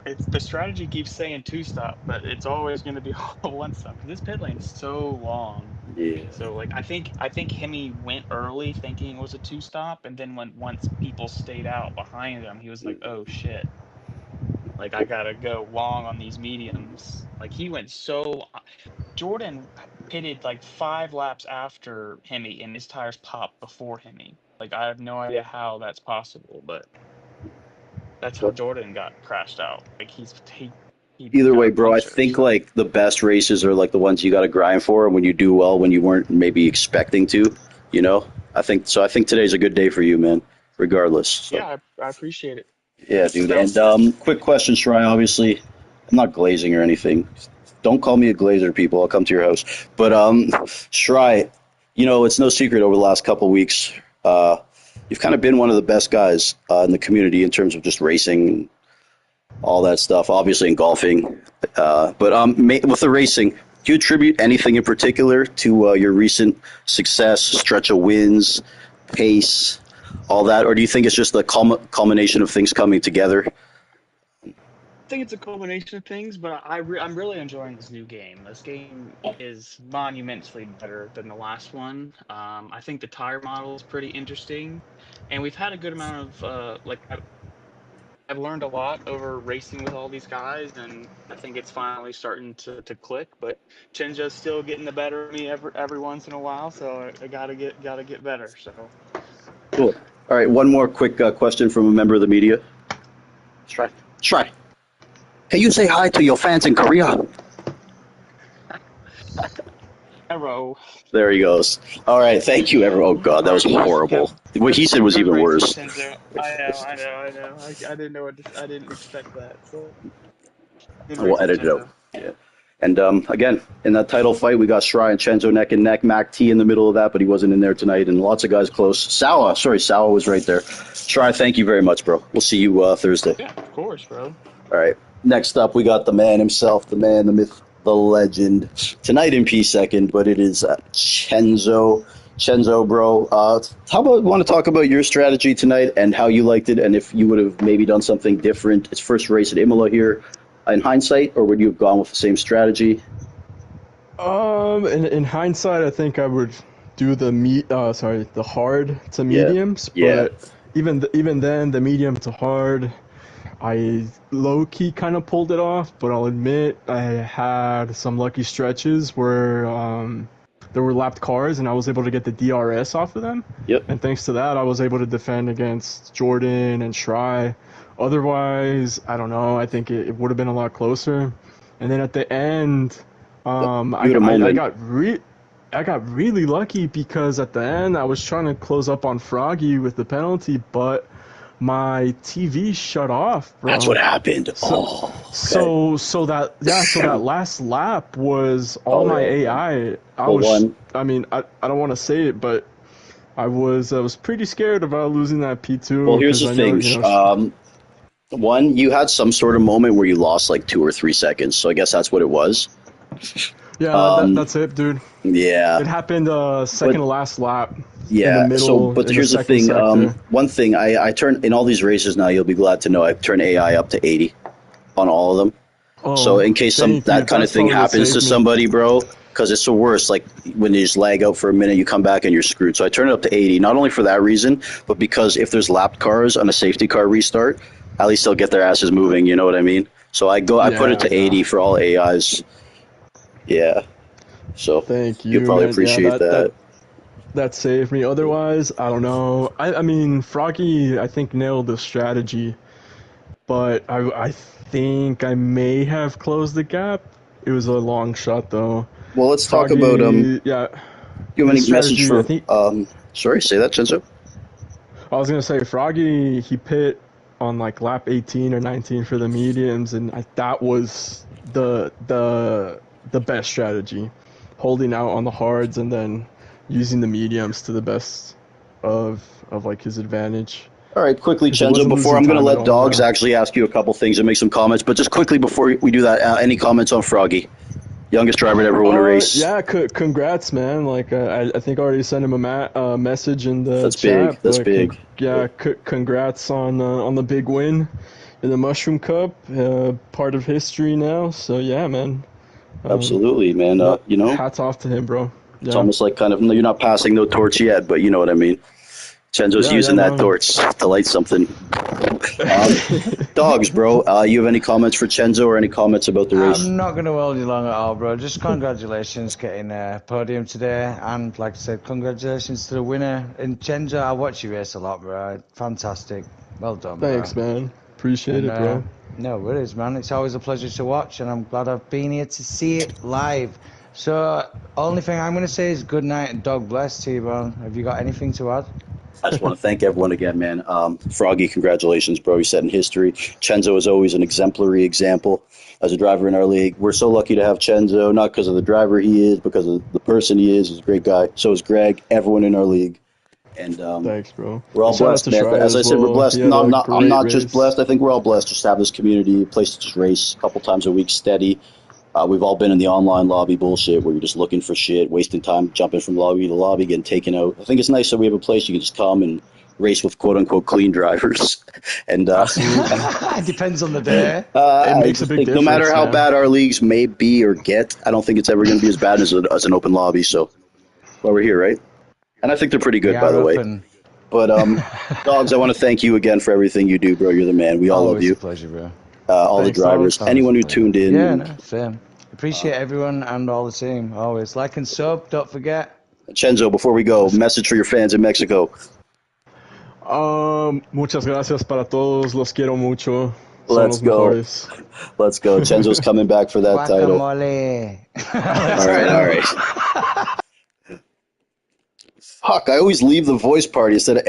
It's the strategy keeps saying two stop, but it's always going to be one stop because this pit lane's so long. yeah. So like I think Hemi went early thinking it was a two stop, and then when once people stayed out behind him, he was like, oh shit, like I gotta go long on these mediums. Like he went so Jordan pitted like 5 laps after Hemi, and his tires popped before Hemi. Like I have no idea how that's possible, but that's how But Jordan got crashed out. Like he either way, got a bro, I puncture. think So like the best races are like the ones you got to grind for, and when you do well when you weren't maybe expecting to. You know, I think so. I think today's a good day for you, man. Regardless. So. yeah, I appreciate it. Yeah, dude. So And quick question, Shry. Obviously, I'm not glazing or anything. Don't call me a glazer, people. I'll come to your house. But Shry, it's no secret over the last couple of weeks, uh, you've kind of been one of the best guys in the community in terms of just racing and all that stuff. Obviously, in golfing, but with the racing, do you attribute anything in particular to your recent success, stretch of wins, pace, all that, or do you think it's just the culmination of things coming together? I think it's a combination of things, but I'm really enjoying this new game. This game is monumentally better than the last one. I think the tire model is pretty interesting, and we've had a good amount of I've learned a lot over racing with all these guys, and I think it's finally starting to click. But Chenja's still getting the better of me every once in a while, so I gotta get better. So Cool. All right, one more quick question from a member of the media. Try. Try. Can you say hi to your fans in Korea? arrow. There he goes. All right, thank you, everyone. Oh, God, All that was right, boys. horrible. What he said was Good even racing, worse. Chenja. I know. I didn't know I didn't expect that. So good We'll racing, edit it out. Chenja. Yeah. And again, in that title fight, we got Shry and Chenzo neck and neck. Mac T in the middle of that, but he wasn't in there tonight. And lots of guys close. Sawa was right there. Shry, thank you very much, bro. We'll see you Thursday. Yeah, of course, bro. All right. Next up, we got the man himself, the man, the myth, the legend. Tonight in P second, but it is Chenzo. Chenzo, bro. How about you want to talk about your strategy tonight and how you liked it, and if you would have maybe done something different? It's first race at Imola here. In hindsight, or would you have gone with the same strategy? In hindsight, I think I would do the hard to Yeah, mediums, yeah. but even then, the medium to hard, I low key kind of pulled it off. But I'll admit I had some lucky stretches where there were lapped cars and I was able to get the DRS off of them, Yep. and thanks to that, I was able to defend against Jordan and Shry. Otherwise, I don't know. I think it would have been a lot closer. And then at the end, You had a moment. I got really lucky because at the end I was trying to close up on Froggy with the penalty, but my TV shut off, That's what bro. happened. So Oh, okay. so that last lap was all Oh my yeah. AI. Well, one. I mean I don't want to say it, but I was pretty scared about losing that Well, P2 here's because the I know, thing. One, you had some sort of moment where you lost like 2 or 3 seconds, so I guess that's what it was. yeah, Um, that's it, dude. yeah, It happened but second to last lap in the yeah. So, middle but in the here's the second thing. sector. One thing I turn in all these races now. You'll be glad to know I turn AI up to 80 on all of them. So Oh, in case thank you. that kind of That's thing probably what happens to saved me. somebody, bro, because it's the worst. Like when you just lag out for a minute, you come back and you're screwed. So I turn it up to 80, not only for that reason, but because if there's lapped cars on a safety car restart, at least they'll get their asses moving. You know what I mean? So I put it Yeah, to yeah. 80 for all AIs. Yeah. So Thank you'll you, probably man. Yeah, appreciate that. that saved me. Otherwise, I don't know. I mean, Froggy, I think nailed the strategy, but I think I may have closed the gap. It was a long shot though. Well, let's talk about Froggy, yeah, you have his any message strategy. I for think sorry, say that, Chenzo? I was gonna say Froggy. He pit on like lap 18 or 19 for the mediums, and that was the best strategy, holding out on the hards and then using the mediums to the best of like his advantage. All right, quickly, Because it Chenzo, wasn't before losing I'm going to time at let all, Dogs bro. actually ask you a couple things and make some comments, but just quickly before we do that, any comments on Froggy? Youngest driver to ever win a race. Yeah, congrats, man. Like, I think I already sent him a message in the That's big. chat, That's but big. yeah, congrats on the big win in the Mushroom Cup. Part of history now. So yeah, man. Um, Absolutely, man. not You know, hats off to him, bro. it's Yeah, almost like kind of, you're not passing the torch yet, but you know what I mean. Chenzo's yeah, using that no. torch to light something. Dogs, bro. You have any comments for Chenzo or any comments about the race? I'm not going to hold you long at all, bro. Just congratulations getting a podium today. And like I said, congratulations to the winner. And Chenzo, I watch you race a lot, bro. Fantastic. Well done, bro. Thanks, man. Appreciate And it, bro. no worries, man. It's always a pleasure to watch, and I'm glad I've been here to see it live. So, only thing I'm going to say is good night and dog bless, T-Bone. Have you got anything to add? I just want to thank everyone again, man. Froggy, congratulations, bro. You set in history. Chenzo is always an exemplary example as a driver in our league. We're so lucky to have Chenzo, not because of the driver he is, because of the person he is. He's a great guy. So is Greg, everyone in our league. And Thanks, bro. we're all And shout out blessed, to man. Shry As I as said, we're well. He blessed. had No, a I'm great not just race. blessed. I think we're all blessed. Just have this community, a place to just race a couple times a week, steady. We've all been in the online lobby bullshit where you're just looking for shit, wasting time jumping from lobby to lobby, getting taken out. I think it's nice that we have a place you can just come and race with quote unquote clean drivers. And Absolutely. It depends on the day. It I makes a just big think no matter difference, how man. bad our leagues may be or get, I don't think it's ever going to be as bad as an open lobby. So while we're here, right? And I think they're pretty We good, by are the way. open. But Dogs, I want to thank you again for everything you do, bro. You're the man. We all love Always a you. pleasure, bro. All the Thanks, drivers, dogs. Always a anyone who pleasure. tuned in, Yeah, and no, same. Appreciate everyone and all the team. Always. Like and sub, don't forget. Chenzo. Before we go, message for your fans in Mexico. Muchas gracias para todos. Los quiero mucho. Son Let's los go. mejores. Let's go. Chenzo's coming back for that title. Guacamole. All Let's right, all go. right. Fuck, I always leave the voice party instead of